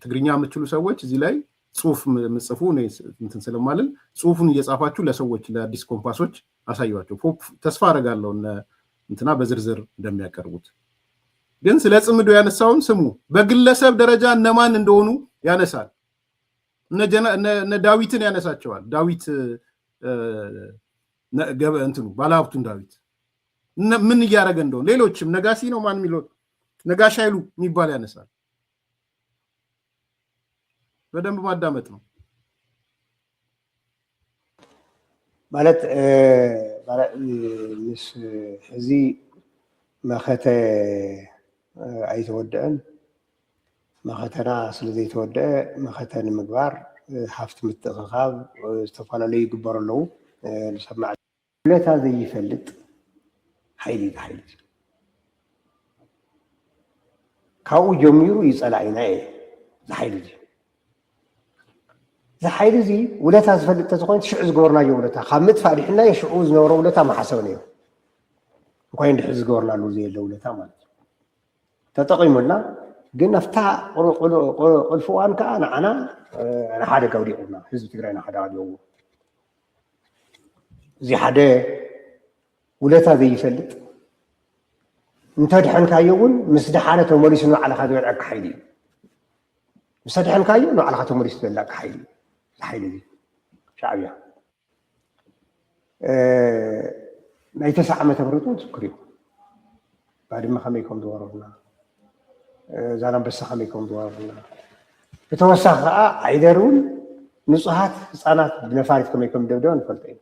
ትግርኛ የምትችሉ ሰዎች እዚህ ላይ ጽሁፍ ምጽፉ እንትን ስለማልን ጽሁፉን እየጻፋችሁ ለሰዎች ለአዲስ ኮምፓሶች አሳዩዋቸው። ተስፋ አደርጋለሁ እንትና በዝርዝር እንደሚያቀርቡት። ግን ስለ ጽምዶ ያነሳውን ስሙ። በግለሰብ ደረጃ እነማን እንደሆኑ ያነሳል። እነ ዳዊትን ያነሳቸዋል። ዳዊት እንትኑ ባለሀብቱን ዳዊት ምን እያደረገ እንደሆነ፣ ሌሎችም ነጋሲ ነው ማን የሚለው ነጋሽ ኃይሉ የሚባል ያነሳል። በደንብ ማዳመጥ ነው ማለት ምስ ሕዚ መኸተ ኣይተወደአን መኸተና ስለዘይተወደአ መኸተ ንምግባር ሃፍቲ ምትእኽኻብ ዝተፈላለዩ ይግበሩ ኣለዉ። ንሰማዕ ውለታ ዘይፈልጥ ሓይሊ ካብኡ ጀሚሩ ይፀላኢና እየ ዝሓይሊ እዚ ዝሓይሊ እዚ ውለታ ዝፈልጥ ተዝኮይኑ ሽዑ ዝገበርናዮ ውለታ ካብ ምጥፋእ ዲሕና ሽዑ ዝነበሮ ውለታ ማሓሰብን እዮም እንኳይን ድሕሪ ዝገበርናሉ ዘየለ ውለታ ማለት እዩ ተጠቂሙልና። ግን ኣብታ ቁልፊ እዋን ከዓ ንዓና ንሓደጋ ወዲቑና ህዝቢ ትግራይ ንሓደጋ ወዲቑዎ እዚ ሓደ ውለታ ዘይፈልጥ እንተድሐንካዮ እውን ምስ ድሓነ ተመሊሱ ንባዕልካ ዝበልዐካ ሓይሊ እዩ። ምስ ድሐንካዮ ንባዕልካ ተመሊሱ ዝበልዐካ ሓይሊ እዩ። ዝሓይሊ እዚ ሻዕብያ ናይ 9 ዓመተ ምህረት እውን ዝክር እዩ። ባድመ ከመይ ከም ዝወረርና ዛላንበሳ ከመይ ከም ዝወረርና ብተወሳኺ ከዓ ዓይደር እውን ንፁሃት ህፃናት ብነፋሪት ከመይ ከም ደብደበ ንፈልጦ እዩ።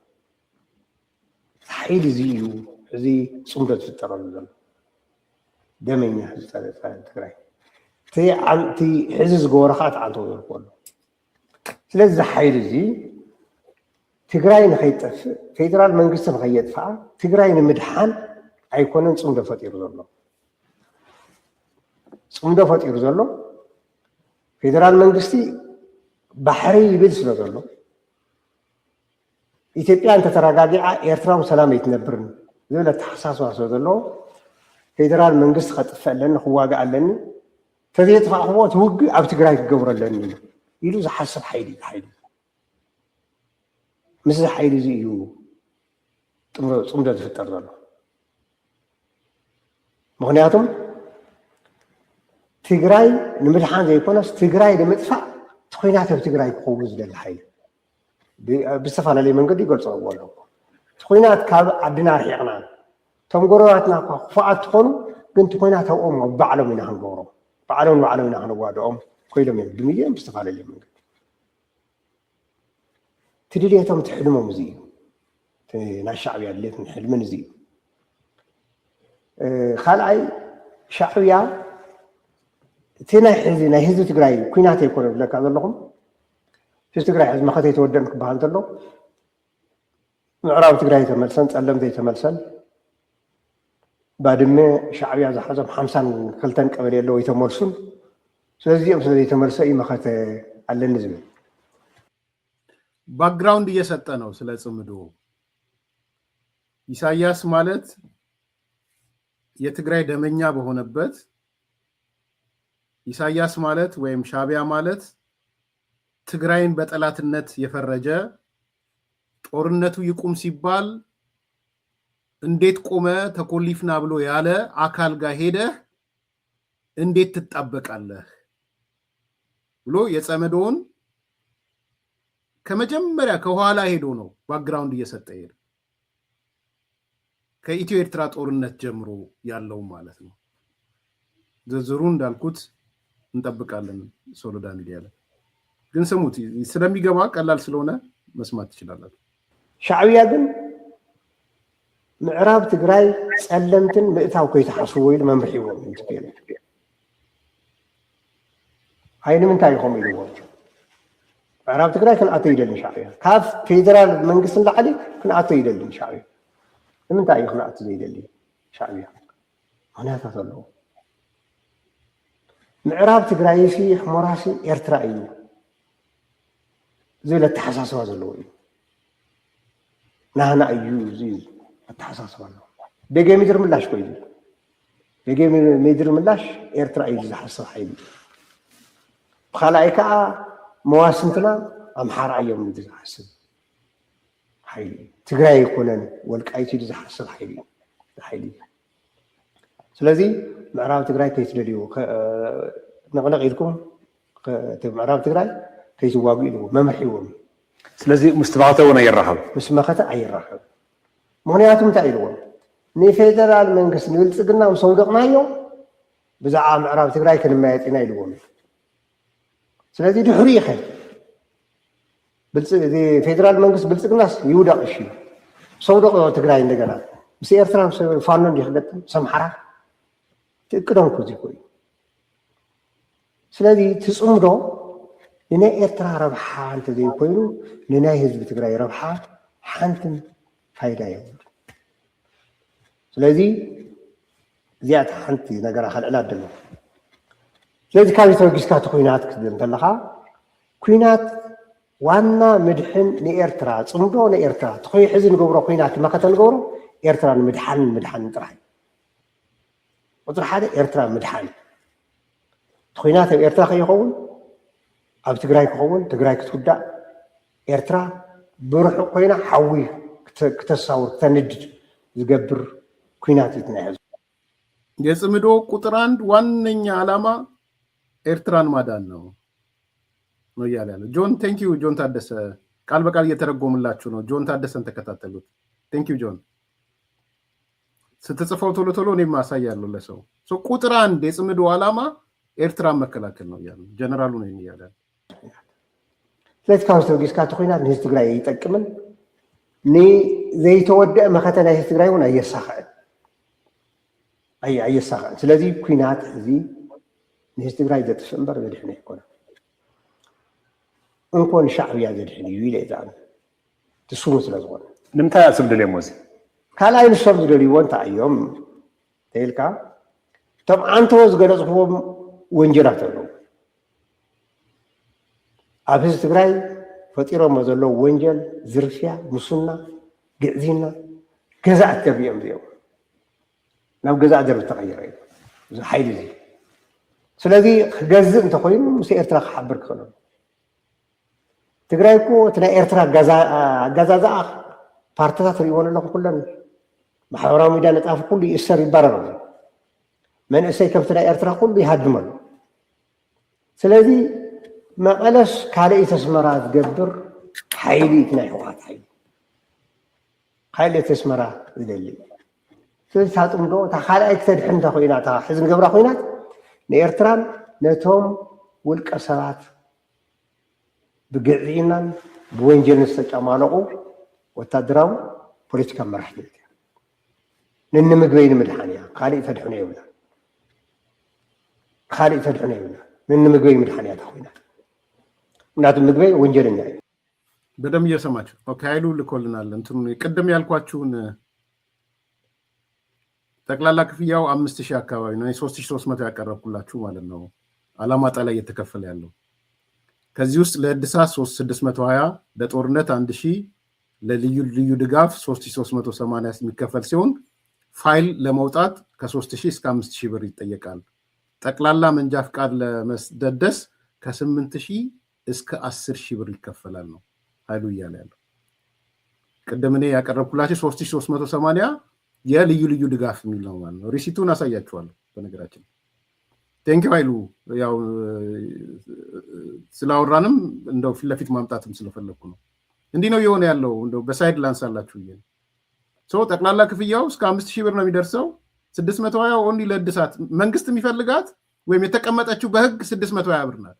ሓይሊ እዚ እዩ እዚ ፅምዶ ዝፍጠረሉ ዘሎ ደመኛ ትግራይ እቲ ሕዚ ዝገበሮ ከዓ ተዓንቶ ዘርክቦ ኣሎ። ስለዚ ሓይሊ እዚ ትግራይ ንከይጠፍእ ፌደራል መንግስቲ ንከየጥፍኣ ትግራይ ንምድሓን ኣይኮነን ፅምዶ ፈጢሩ ዘሎ ፅምዶ ፈጢሩ ዘሎ ፌደራል መንግስቲ ባሕሪ ይብል ስለ ዘሎ ኢትዮጵያ እንተተረጋጊዓ ኤርትራው ሰላም ኣይትነብርን ዝብል ኣተሓሳስባ ስለ ዘለዎ ፌደራል መንግስቲ ከጥፍእ ኣለኒ ክዋጋእ ኣለኒ ተዘይጥፋእክዎ ትውግእ ኣብ ትግራይ ክገብሮ ኣለኒ ኢሉ ዝሓስብ ሓይሊ ምስ ሓይሊ እዚ እዩ ፅምዶ ዝፍጠር ዘሎ። ምክንያቱም ትግራይ ንምድሓን ዘይኮነስ ትግራይ ንምጥፋእ እቲ ኩናት ኣብ ትግራይ ክኸውን ዝደሊ ሓይሊ ብዝተፈላለየ መንገዲ ይገልፅዎ ኣለዎ። እቲ ኩናት ካብ ዓድና ርሒቕና እቶም ጎረባትና እኳ ክፉኣት ትኾኑ ግን እቲ ኩናት ኣብኦም ባዕሎም ኢና ክንገብሮም ባዕሎም ኢና ክንዋድኦም ኮይሎም እዮም ድምዮም ብዝተፈላለየ መንገዲ ትድልየቶም ትሕልሞም እዚ እዩ ናይ ሻዕብያ ድሌትን ሕልምን እዚ እዩ። ካልኣይ ሻዕብያ እቲ ናይ ህዝቢ ትግራይ ኩናት ኣይኮነ ዝብለካ ዘለኹም ህዝቢ ትግራይ ሕዚ መኸተ የተወደን ክበሃል ዘሎ ምዕራብ ትግራይ ተመልሰን ፀለምተ የተመልሰን ባድመ ሻዕብያ ዝሓዞም 52 ቀበሌ ኣለዎ ይተመልሱን ስለዚ እዚኦም ስለዘይተመልሰ እዩ መኸተ ኣለኒ ዝብል ባክግራውንድ እየሰጠ ነው ስለ ጽምዶ። ኢሳያስ ማለት የትግራይ ደመኛ በሆነበት ኢሳያስ ማለት ወይም ሻቢያ ማለት ትግራይን በጠላትነት የፈረጀ ጦርነቱ ይቁም ሲባል እንዴት ቆመ ተኮሊፍና ብሎ ያለ አካል ጋር ሄደ እንዴት ትጣበቃለህ ብሎ የጸመዶን ከመጀመሪያ ከኋላ ሄዶ ነው ባክግራውንድ እየሰጠ ሄደ ከኢትዮ ኤርትራ ጦርነት ጀምሮ ያለው ማለት ነው። ዝርዝሩ እንዳልኩት እንጠብቃለን ሶሎዳ ሚዲያ ላይ ግን ስሙት ስለሚገባ ቀላል ስለሆነ መስማት ትችላላችሁ። ሻዕቢያ ግን ምዕራብ ትግራይ ጸለምትን ምእታው ከይተሓስቡ ወይ መምርሒዎም እንትከለ ሃይን ምንታይ ይኾም ኢልዎ ምዕራብ ትግራይ ክንኣቶ ይደልን ሻዕቢያ ካብ ፌደራል መንግስትን ላዕሊ ክንኣቶ ይደልን ሻዕቢያ ንምንታይ እዩ ክንኣቶ ዘይደሊ ሻዕቢያ ምክንያታት ኣለዎ ምዕራብ ትግራይ ሲ ሕሞራሲ ኤርትራ እዩ ዝብል ኣተሓሳስባ ዘለዎ እዩ ናህና እዩ እዚ ኣተሓሳስባ ኣለዎ ደገ ምድሪ ምላሽ ኮይኑ ደገ ምድሪ ምላሽ ኤርትራ እዩ ዝሓስብ ሓይሊ ብኻልኣይ ከዓ መዋስንትና ኣምሓራ እዮም ዝሓስብ ሓይሊ ትግራይ ኣይኮነን ወልቃይት ኢሉ ዝሓስብ ሓይሊ ስለዚ ምዕራብ ትግራይ ከይትደልዩ ነቕነቕ ኢልኩም ምዕራብ ትግራይ ከይትዋጉ ኢልዎ መምርሒዎም ስለዚ ምስ ተባኸተ እውን ኣይራኸብ ምስ መኸተ ኣይራኸብ ምክንያቱ እንታይ ኢልዎ ንፌደራል መንግስቲ ንብልፅግና ምስ ኣውደቕናዮ ብዛዕባ ምዕራብ ትግራይ ክንመያየጢና ኢልዎም ስለዚ ድሕሪ ይኸድ ፌደራል መንግስት ብልፅግናስ ይውደቕ እሺ ሰውደቕ ትግራይ እንደገና ምስ ኤርትራ ፋኖ እንዲክገጥም ሰምሓራ ትእቅዶም ኩዚ ኮይኑ ስለዚ ትፅምዶ ንናይ ኤርትራ ረብሓ እንተዘይኮይኑ ንናይ ህዝቢ ትግራይ ረብሓ ሓንትን ፋይዳ የብሉ ስለዚ እዚኣታ ሓንቲ ነገራ ካልዕላ ደሎ ስለዚ ካብ ተወጊስካ እቲ ኩናት ክትብል እንተለካ ኩናት ዋና ምድሕን ንኤርትራ ፅምዶ ንኤርትራ ትኾይ ሕዚ ንገብሮ ኩናት መኸተ ንገብሮ ኤርትራ ንምድሓን ጥራሕ ቁፅሪ ሓደ ኤርትራ ምድሓን ኩናት ኣብ ኤርትራ ከይኸውን ኣብ ትግራይ ክኸውን ትግራይ ክትውዳእ ኤርትራ ብርሑቕ ኮይና ሓዊ ክተሳውር ክተንድድ ዝገብር ኩናት እዩ ናይ ህዝቢ የጽምዶ ቁጥር አንድ ዋነኛ ዓላማ ኤርትራን ማዳን ነው እያለ ያለው ጆን ቴንክ ዩ ጆን ታደሰ ቃል በቃል እየተረጎምላችሁ ነው። ጆን ታደሰን ተከታተሉት። ቴንክ ዩ ጆን። ስትጽፈው ቶሎ ቶሎ እኔም አሳያለሁ ለሰው ቁጥር አንድ የጽምዶ ዓላማ ኤርትራን መከላከል ነው ያለው ጀነራሉ ነው እያለ ስለዚህ ካብ ተወጊስካ ትኮይናት ንህዝቢ ትግራይ ይጠቅምን ዘይተወደአ መኸተ ናይ ህዝቢ ትግራይ እውን ኣየሳኽዕን ስለዚ ኩናት እዚ ንህዝቢ ትግራይ ዘጥፍእ እምበር ዘድሕን ኣይኮነ እንኳን ሻዕብያ ዘድሕን እዩ ኢለ ዛን ትስሙ ስለዝኾነ ንምንታይ ኣስብ ደልዮም ወዚ ካልኣይ ንሶም ዝደልይዎ እንታይ እዮም ተይልካ እቶም ዓንተዎ ዝገለፅዎም ወንጀላት ኣለዉ ኣብ ህዝቢ ትግራይ ፈጢሮሞ ዘለዉ ወንጀል ዝርፍያ ሙስና ግዕዚና ገዛእት ደርቢኦም እዚኦም ናብ ገዛእ ደርቢ ተቐይረ እዩ እዚ ሓይሊ እዚ ስለዚ ክገዝእ እንተኮይኑ ምስ ኤርትራ ክሓብር ክኽእሎ ትግራይ እኮ እቲ ናይ ኤርትራ ኣጋዛዝኣ ፓርቲታት ሪእዎን ኣለኹ ኩለን ማሕበራዊ ሚድያ ነፃፊ ኩሉ ይእሰር ይባረር መንእሰይ ከምቲ ናይ ኤርትራ ኩሉ ይሃድም ኣሎ ስለዚ መቐለስ ካልእ ተስመራ ዝገብር ሓይሊ እቲ ናይ ህወሓት ሓይሊ ካልእ ተስመራ ዝደሊ ስለዚ ታጥምዶ እታ ካልኣይ ክተድሕን እንተኮይና እታ ሕዚ ንገብራ ኮይናት ንኤርትራን ነቶም ውልቀ ሰባት ብግዕዝኢናን ብወንጀልን ዝተጨማለቑ ወታደራዊ ፖለቲካ መራሕቲ እያ ንንምግበይ ንምድሓን እያ ካልእ ተድሕኖ የብላ ንንምግበይ ምድሓን እያ ተኮይና ምክንያቱም ምግበይ ወንጀለኛ እዩ በደንብ እየሰማችሁ ኦኬ ኃይሉ ልኮልናል እንትኑ ቅድም ያልኳችሁን ጠቅላላ ክፍያው 5000 አካባቢ ነው 3300 ያቀረብኩላችሁ ማለት ነው አላማጣ ላይ እየተከፈለ ያለው ከዚህ ውስጥ ለእድሳት 3620 ለጦርነት 1000 ለልዩ ድጋፍ 3380 የሚከፈል ሲሆን ፋይል ለማውጣት ከ3000 እስከ 5000 ብር ይጠየቃል ጠቅላላ መንጃ ፍቃድ ለመስደደስ ከ8,000 እስከ 10,000 ብር ይከፈላል ነው ኃይሉ እያለ ያለው። ቅድም እኔ ያቀረብኩላችሁ 3,380 የልዩ ልዩ ድጋፍ የሚል ነው ማለት ነው። ሪሲቱን አሳያችኋለሁ በነገራችን። ቴንኪው ኃይሉ፣ ያው ስላወራንም እንደው ፊት ለፊት ማምጣትም ስለፈለኩ ነው። እንዲህ ነው የሆነ ያለው። እንደው በሳይድ ላንሳላችሁ ይሄ ጠቅላላ ክፍያው እስከ 5,000 ብር ነው የሚደርሰው። 620 ኦንሊ ለእድሳት መንግስት የሚፈልጋት ወይም የተቀመጠችው በህግ 620 ብር ናት።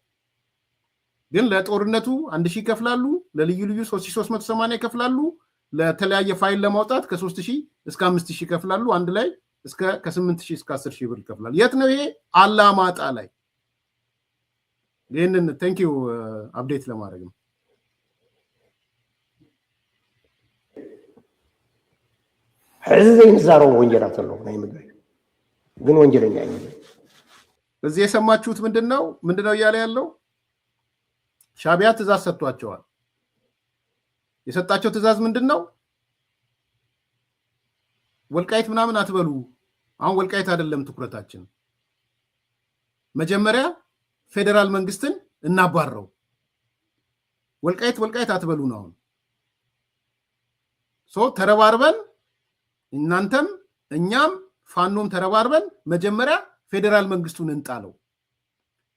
ግን ለጦርነቱ 1,000 ይከፍላሉ፣ ለልዩ ልዩ 3,380 ይከፍላሉ፣ ለተለያየ ፋይል ለማውጣት ከ3,000 እስከ 5,000 ይከፍላሉ። አንድ ላይ ከ8,000 እስከ 10,000 ብር ይከፍላሉ። የት ነው ይሄ? አላማጣ ላይ። ይህንን ቴንኪው አፕዴት ለማድረግ ነው። ሕዚ ዘይንዛረቡ ወንጀላት ኣለዉ ናይ ምግቢ ግን ወንጀለኛ አይደለም። እዚህ የሰማችሁት ምንድነው እያለ ያለው? ሻዕቢያ ትእዛዝ ሰጥቷቸዋል። የሰጣቸው ትእዛዝ ምንድነው? ወልቃይት ምናምን አትበሉ። አሁን ወልቃይት አይደለም ትኩረታችን። መጀመሪያ ፌደራል መንግስትን እናባረው። ወልቃይት አትበሉ ነው። ተረባርበን እናንተም እኛም ፋኖም ተረባርበን መጀመሪያ ፌደራል መንግስቱን እንጣለው።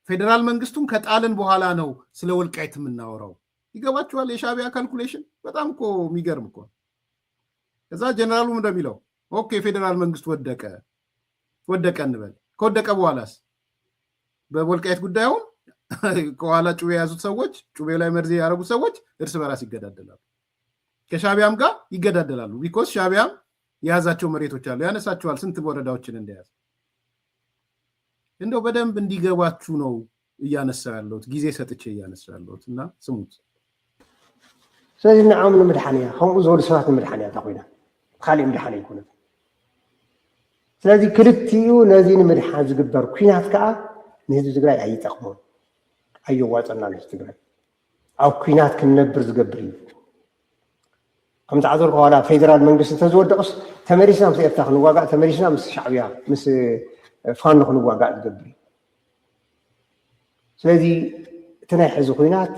ፌደራል መንግስቱን ከጣልን በኋላ ነው ስለ ወልቃይት የምናወራው። ይገባችኋል? የሻዕቢያ ካልኩሌሽን በጣም እኮ የሚገርም እኮ። ከዛ ጀነራሉ እንደሚለው ኦኬ ፌደራል መንግስት ወደቀ እንበል። ከወደቀ በኋላስ በወልቃይት ጉዳዩን ከኋላ ጩቤ የያዙት ሰዎች፣ ጩቤ ላይ መርዝ ያደረጉት ሰዎች እርስ በራስ ይገዳደላሉ። ከሻዕቢያም ጋር ይገዳደላሉ። ቢኮዝ ሻዕቢያም የያዛቸው መሬቶች አሉ፣ ያነሳቸዋል ስንት ወረዳዎችን እንደያዘ። እንደው በደንብ እንዲገባችሁ ነው እያነሳው ያለሁት፣ ጊዜ ሰጥቼ እያነሳው ያለሁት እና ስሙት። ስለዚህ ንዓም ንምድሓንያ ከምኡ ዝበሉ ሰባት ንምድሓንያ ታኮይና ካሊእ ምድሓን ኣይኮነት። ስለዚ ክልቲኡ ነዚ ንምድሓን ዝግበር ኩናት ከዓ ንህዝቢ ትግራይ ኣይጠቕሞን፣ ኣየዋፀና ንህዝቢ ትግራይ ኣብ ኩናት ክንነብር ዝገብር እዩ። ከም ተዓዘርኩ ዋላ ፌደራል መንግስቲ እንተዝወደቕስ ተመሪስና ምስ ኤርትራ ክንዋጋእ፣ ተመሪስና ምስ ሻዕቢያ ምስ ፋኖ ክንዋጋእ ዝገብር እዩ። ስለዚ እቲ ናይ ሕዚ ኩናት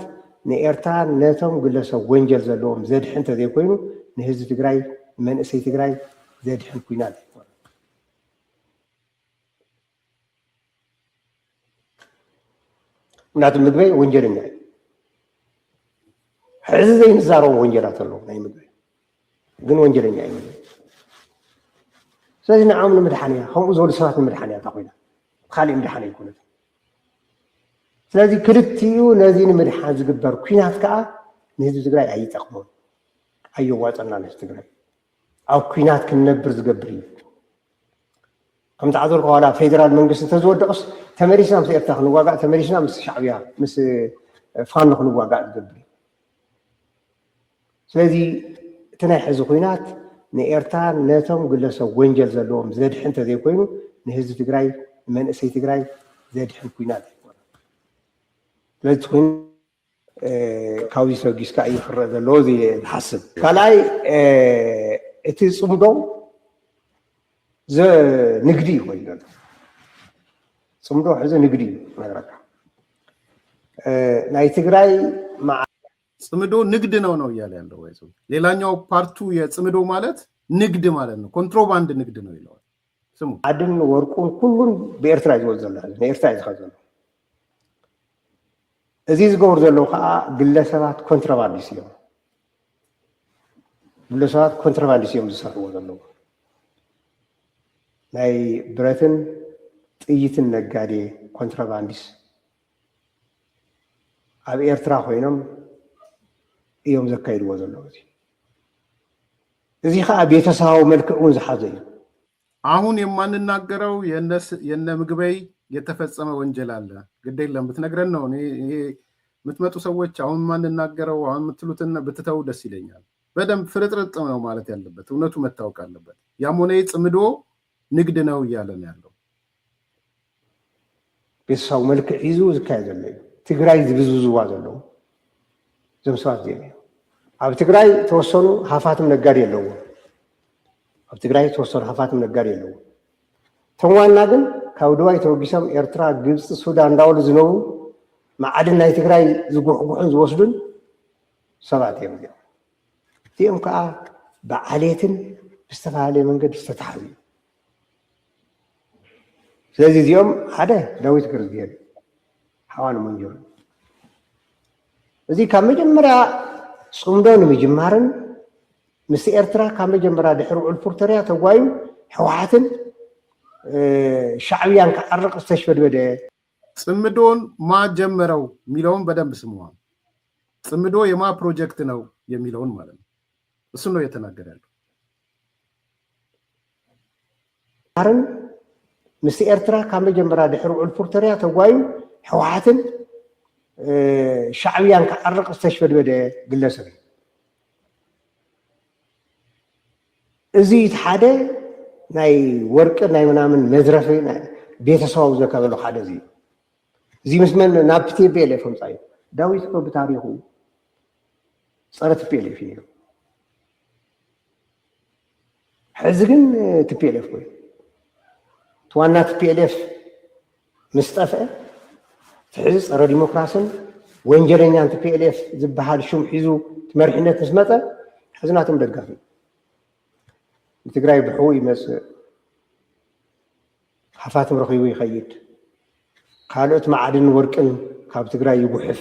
ንኤርትራ ነቶም ግለሰብ ወንጀል ዘለዎም ዘድሕን እንተዘይኮይኑ ንህዝቢ ትግራይ መንእሰይ ትግራይ ዘድሕን ኩናት ኣይኮነ። ምክንያቱ ምግበይ ወንጀለኛ እዩ። ሕዚ ዘይንዛረቡ ወንጀላት ኣለዉ ናይ ምግበይ ግን ወንጀለኛ እዩ። ስለዚ ንዓም ንምድሓንያ ከምኡ ዝበሉ ሰባት ንምድሓንያ ታኮይና ካሊእ ምድሓን ኣይኮነት። ስለዚ ክልቲኡ ነዚ ንምድሓን ዝግበር ኩናት ከዓ ንህዝቢ ትግራይ ኣይጠቕሞን፣ ኣየዋፀና ንህዝቢ ትግራይ ኣብ ኩናት ክንነብር ዝገብር እዩ። ከም ተዓዘርኩ ዋላ ፌደራል መንግስቲ እንተዝወደቕስ ተመሪስና ምስ ኤርትራ ክንዋጋእ፣ ተመሪስና ምስ ሻዕቢያ ምስ ፋኖ ክንዋጋእ ዝገብር እዩ። ስለዚ እቲ ናይ ሕዚ ኩናት ንኤርትራ ነቶም ግለሰብ ወንጀል ዘለዎም ዘድሕን እንተዘይኮይኑ ንህዝቢ ትግራይ መንእሰይ ትግራይ ዘድሕን ኩናት ኣይኮነ። ስለዚ ኮይኑ ካብዚ ሰጊስካ እዩ ክረአ ዘለዎ ዝሓስብ። ካልኣይ እቲ ፅምዶ ንግዲ እዩ ኮይኑ ዘሎ። ፅምዶ ሕዚ ንግዲ እዩ ነገረካ ናይ ትግራይ ጽምዶ ንግድ ነው እያለ ያለው ወይ ሰው። ሌላኛው ፓርቱ የጽምዶ ማለት ንግድ ማለት ነው፣ ኮንትሮባንድ ንግድ ነው ይላል። ስሙ አድን ወርቁን ሁሉን በኤርትራ ይወዘላል፣ በኤርትራ ይዘኸዘሉ። እዚህ ዝገብሩ ዘለው ከዓ ግለሰባት ኮንትሮባንዲስ እዮም፣ ግለሰባት ኮንትሮባንዲስ እዮም ዝሰርሕዎ ዘለው። ናይ ብረትን ጥይትን ነጋዴ ኮንትሮባንዲስ ኣብ ኤርትራ ኮይኖም እዮም ዘካይድዎ ዘለው። እዚ ከዓ ቤተሰባዊ መልክዕ እውን ዝሓዘ እዩ። አሁን የማንናገረው የነ ምግበይ የተፈጸመ ወንጀል አለ። ግድ የለም ብትነግረን ነው። ይሄ የምትመጡ ሰዎች አሁን የማንናገረው አሁን የምትሉትን ብትተው ደስ ይለኛል። በደንብ ፍርጥርጥ ነው ማለት ያለበት፣ እውነቱ መታወቅ አለበት። ያም ሆነ ጽምዶ ንግድ ነው እያለ ነው ያለው። ቤተሰባዊ መልክዕ ሒዙ ዝካየድ ዘሎ እዩ። ትግራይ ዝብዝብዝዋ ዘለው ዘምሰባት ዜና ኣብ ትግራይ ተወሰኑ ሃፋትም ነጋዴ ኣለዎ። ኣብ ትግራይ ተወሰኑ ሃፋትም ነጋዴ ኣለዎ። እቶም ዋና ግን ካብ ድዋይ ተወጊሶም ኤርትራ ግብፂ ሱዳን እንዳወሉ ዝነብሩ ማዕድን ናይ ትግራይ ዝጉሕጉሑን ዝወስዱን ሰባት እዮም እዚኦም ከዓ ብዓልየትን ብዝተፈላለየ መንገዲ ዝተታሓዙ እዩ ስለዚ እዚኦም ሓደ ዳዊት ገርዝግሄን ሓዋን መንጀሩ እዚ ካብ መጀመርያ ፅምዶ ንምጅማርን ምስ ኤርትራ ካብ መጀመርያ ድሕሪ ውዕል ፕሪቶርያ ተጓዩ ሕወሓትን ሻዕብያን ክዓርቕ ዝተሽበድበደ ጽምዶን ማ ጀመረው የሚለውን በደንብ ስሙዋል። ጽምዶ የማ ፕሮጀክት ነው የሚለውን ማለት ነው። እሱ ነው የተናገረ ያለው። አረን ምስ ኤርትራ ካብ መጀመርያ ድሕሪ ውዕል ፕሪቶርያ ተጓዩ ሕወሓትን ሻዕብያን ክዓርቕ ዝተሽበድበደ ግለሰብ እዚ ሓደ ናይ ወርቂ ናይ ምናምን መዝረፊ ቤተሰባዊ ዘከበሉ ሓደ እዚ ምስመን ናብ ቲፒኤልኤፍ ወፃኢ ዳዊት እኮ ብታሪኹ ፀረ ቲፒኤልኤፍ እዩ ሕዚ ግን ቲፒኤልኤፍ ኮይኑ ዋና ቲፒኤልኤፍ ምስ ጠፍአ ሕዚ ፀረ ዲሞክራሲን ወንጀለኛን ቲፒኤልኤፍ ዝበሃል ሹም ሒዙ መሪሕነት ምስ መፀ ሕዚ ናቶም ደጋፊ ትግራይ ብሕው ይመፅእ ሓፋትም ረኺቡ ይኸይድ ካልኦት ማዕድን ወርቅን ካብ ትግራይ ይጉሕፍ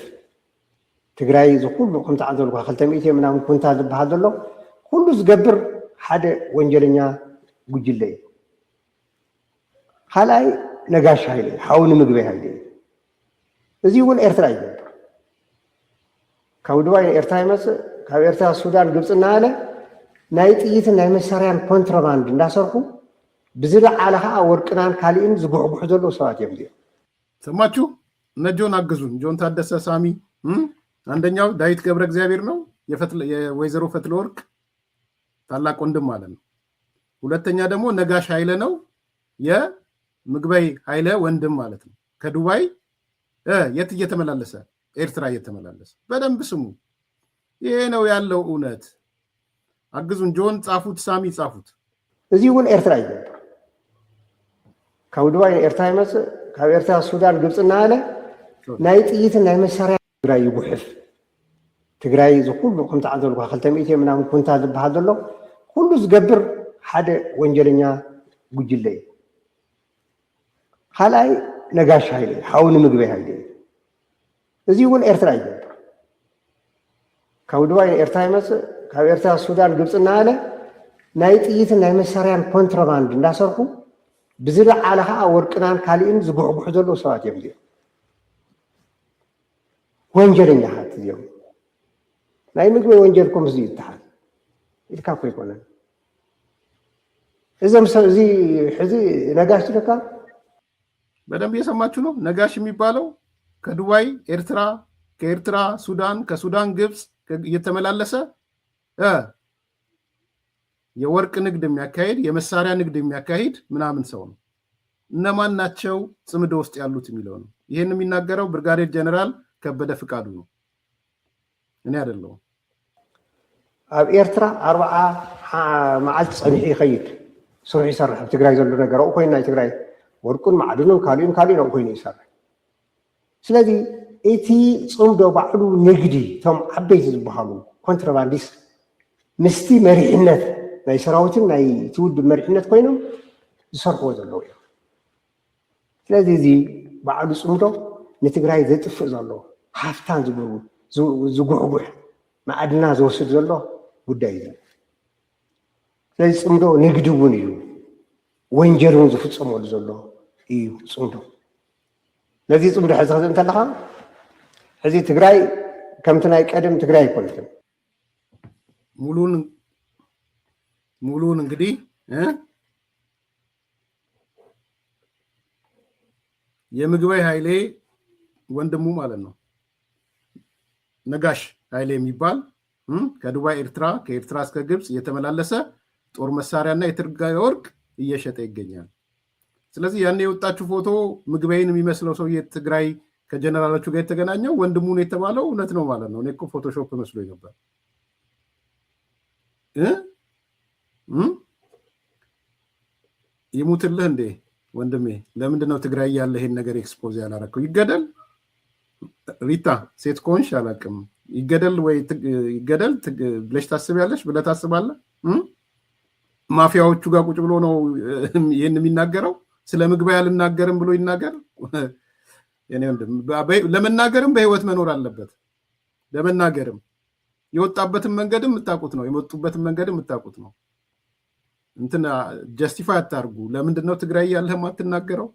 ትግራይ ዝኩሉ ከምቲ ዓዘልኳ 200 ምናምን ኩንታል ዝበሃል ዘሎ ኩሉ ዝገብር ሓደ ወንጀለኛ ጉጅለ እዩ ካልኣይ ነጋሽ ሃይለ ሓው ንምግበይ ሃይለ እዚ እውን ኤርትራ ይገብር ካብ ድዋይ ኤርትራ ይመፅእ ካብ ኤርትራ ሱዳን ግብፂ እናሃለ ናይ ጥይትን ናይ መሳርያን ኮንትራባንድ እንዳሰርሑ ብዝለዓለ ከዓ ወርቅናን ካልእን ዝጉሕጉሑ ዘሎ ሰባት እዮም እዚኦም ሰማችሁ እነ ጆን አገዙን ጆን ታደሰ ሳሚ አንደኛው ዳዊት ገብረ እግዚአብሔር ነው የወይዘሮ ፈትለወርቅ ታላቅ ወንድም ማለት ነው ሁለተኛ ደግሞ ነጋሽ ኃይለ ነው የምግበይ ኃይለ ወንድም ማለት ነው ከዱባይ የት እየተመላለሰ ኤርትራ እየተመላለሰ በደንብ ስሙ ይሄ ነው ያለው እውነት አግዙን ጆን ጻፉት ሳሚ ጻፉት እዚ እውን ኤርትራ ይገብር ካብ ድዋይ ኤርትራ ይመፅእ ካብ ኤርትራ ሱዳን ግብፂ እናሃለ ናይ ጥይትን ናይ መሳርያ ትግራይ ይጉሕፍ ትግራይ ዝኩሉ ከምቲ ዓዘልኳ 200 ምናምን ኩንታል ዝበሃል ዘሎ ኩሉ ዝገብር ሓደ ወንጀለኛ ጉጅለ እዩ ካልኣይ ነጋሽ ሃይለ ሓው ንምግበይ ሃይለ እዚ እውን ኤርትራ ይገብር ካብ ድዋይ ኤርትራ ይመፅእ ካብ ኤርትራ ሱዳን ግብፂ እናሃለ ናይ ጥይትን ናይ መሳርያን ኮንትራባንድ እንዳሰርሑ ብዝለዓለ ከዓ ወርቅናን ካልእን ዝጉሕጉሑ ዘሎ ሰባት እዮም እዚኦም ወንጀለኛታት እዚኦም ናይ ምግቢ ወንጀልኩም እዚ ይተሓል ኢልካ እኮ ይኮነን እዞም ሰብ እዚ ሕዚ ነጋሽ ትለካ በደንብ እየሰማችሁ ነው ነጋሽ የሚባለው ከዱባይ ኤርትራ ከኤርትራ ሱዳን ከሱዳን ግብፅ እየተመላለሰ የወርቅ ንግድ የሚያካሂድ የመሳሪያ ንግድ የሚያካሂድ ምናምን ሰው ነው እነማን ናቸው ጽምዶ ውስጥ ያሉት የሚለው ነው ይሄን የሚናገረው ብርጋዴር ጀነራል ከበደ ፍቃዱ ነው እኔ አይደለም ኣብ ኤርትራ 40 መዓልት ፀኒሑ ይኸይድ ስሩዕ ይሰርሕ ትግራይ ዘሎ ነገር አው ኮይና ትግራይ ወርቁን ማዕድኑን ካልኡን ኮይኑ ይሰርሕ ስለዚ እቲ ጽምዶ ባዕሉ ንግዲ ቶም ዓበይቲ ዝበሃሉ ኮንትራባንዲስ ምስቲ መሪሕነት ናይ ሰራዊትን ናይ ትውድ መሪሕነት ኮይኖም ዝሰርሕዎ ዘለዉ እዮም ስለዚ እዚ ባዕሉ ጽምዶ ንትግራይ ዘጥፍእ ዘሎ ሃፍታን ዝጉሕጉሕ ማዕድና ዝወስድ ዘሎ ጉዳይ እዩ ስለዚ ጽምዶ ንግዲ እውን እዩ ወንጀል እውን ዝፍፀመሉ ዘሎ እዩ ጽምዶ ለዚ ጽምዶ ሕዚ ክዝእ እንተለኻ ሕዚ ትግራይ ከምቲ ናይ ቀደም ትግራይ አይኮነትም ሙሉን እንግዲህ የምግበይ ኃይሌ ወንድሙ ማለት ነው ነጋሽ ኃይሌ የሚባል ከዱባይ ኤርትራ ከኤርትራ እስከ ግብፅ እየተመላለሰ ጦር መሳሪያና የትግራይ ወርቅ እየሸጠ ይገኛል ስለዚህ ያኔ የወጣችሁ ፎቶ ምግበይን የሚመስለው ሰው የትግራይ ከጀነራሎቹ ጋር የተገናኘው ወንድሙ ነው የተባለው እውነት ነው ማለት ነው እኔ እኮ ፎቶሾፕ መስሎኝ ነበር ይሙትልህ እንዴ ወንድሜ ለምንድነው ትግራይ ያለ ይሄን ነገር ኤክስፖዝ ያላረከው? ይገደል ሪታ ሴት ኮንሽ አላቅም ይገደል ወይ ይገደል ብለሽ ታስቢያለሽ ብለህ ታስባለህ? ማፊያዎቹ ጋር ቁጭ ብሎ ነው ይሄን የሚናገረው። ስለ ምግብ ያልናገርም ብሎ ይናገር። የኔ ወንድም ለመናገርም በህይወት መኖር አለበት። ለመናገርም የወጣበትን መንገድም የምታውቁት ነው፣ የመጡበትን መንገድም የምታውቁት ነው። እንትና ጀስቲፋይ አታርጉ። ለምንድነው ትግራይ ያለህ ማትናገረው?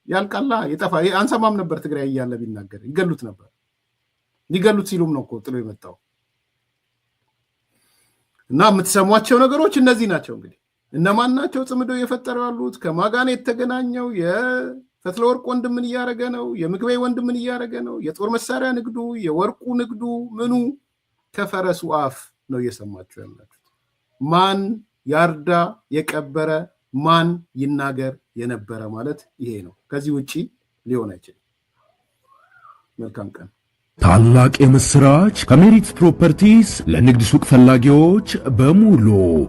ያልቃላ የጠፋ አንሰማም ነበር። ትግራይ ያለ ቢናገር ይገሉት ነበር። ሊገሉት ሲሉም ነው እኮ ጥሎ የመጣው። እና የምትሰሟቸው ነገሮች እነዚህ ናቸው። እንግዲህ እነማን ናቸው ጽምዶ የፈጠረው ያሉት? ከማጋኔ የተገናኘው የፈትለወርቅ ወንድምን እያረገ ነው፣ የምግበይ ወንድምን እያረገ ነው፣ የጦር መሳሪያ ንግዱ፣ የወርቁ ንግዱ፣ ምኑ ከፈረሱ አፍ ነው እየሰማችሁ ያላችሁት። ማን ያርዳ የቀበረ ማን ይናገር የነበረ ማለት ይሄ ነው። ከዚህ ውጪ ሊሆን አይችልም። መልካም ቀን። ታላቅ የምስራች ከሜሪትስ ፕሮፐርቲስ ለንግድ ሱቅ ፈላጊዎች በሙሉ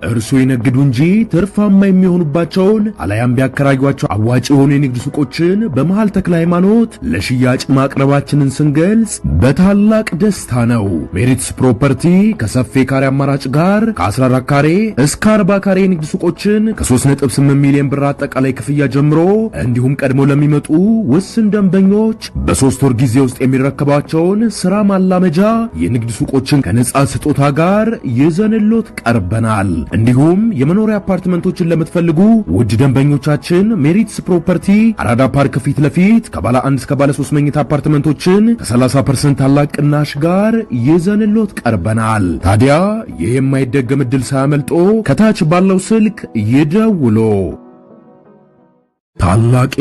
እርሶ ይነግዱ እንጂ ትርፋማ የሚሆኑባቸውን አላያም ቢያከራዩአቸው አዋጭ የሆኑ የንግድ ሱቆችን በመሃል ተክለ ሃይማኖት ለሽያጭ ማቅረባችንን ስንገልጽ በታላቅ ደስታ ነው። ሜሪትስ ፕሮፐርቲ ከሰፊ ካሬ አማራጭ ጋር ከ14 ካሬ እስከ 40 ካሬ የንግድ ሱቆችን ከ3.8 ሚሊዮን ብር አጠቃላይ ክፍያ ጀምሮ እንዲሁም ቀድሞ ለሚመጡ ውስን ደንበኞች በ3 ወር ጊዜ ውስጥ የሚረከባቸውን ስራ ማላመጃ የንግድ ሱቆችን ከነጻ ስጦታ ጋር ይዘንሎት ቀርበናል። እንዲሁም የመኖሪያ አፓርትመንቶችን ለምትፈልጉ ውድ ደንበኞቻችን ሜሪትስ ፕሮፐርቲ አራዳ ፓርክ ፊት ለፊት ከባለ 1 እስከ ባለ 3 መኝታ አፓርትመንቶችን ከ30% ታላቅ ቅናሽ ጋር ይዘንሎት ቀርበናል። ታዲያ ይህ የማይደገም ዕድል ሳያመልጦ ከታች ባለው ስልክ ይደውሉ። ታላቅ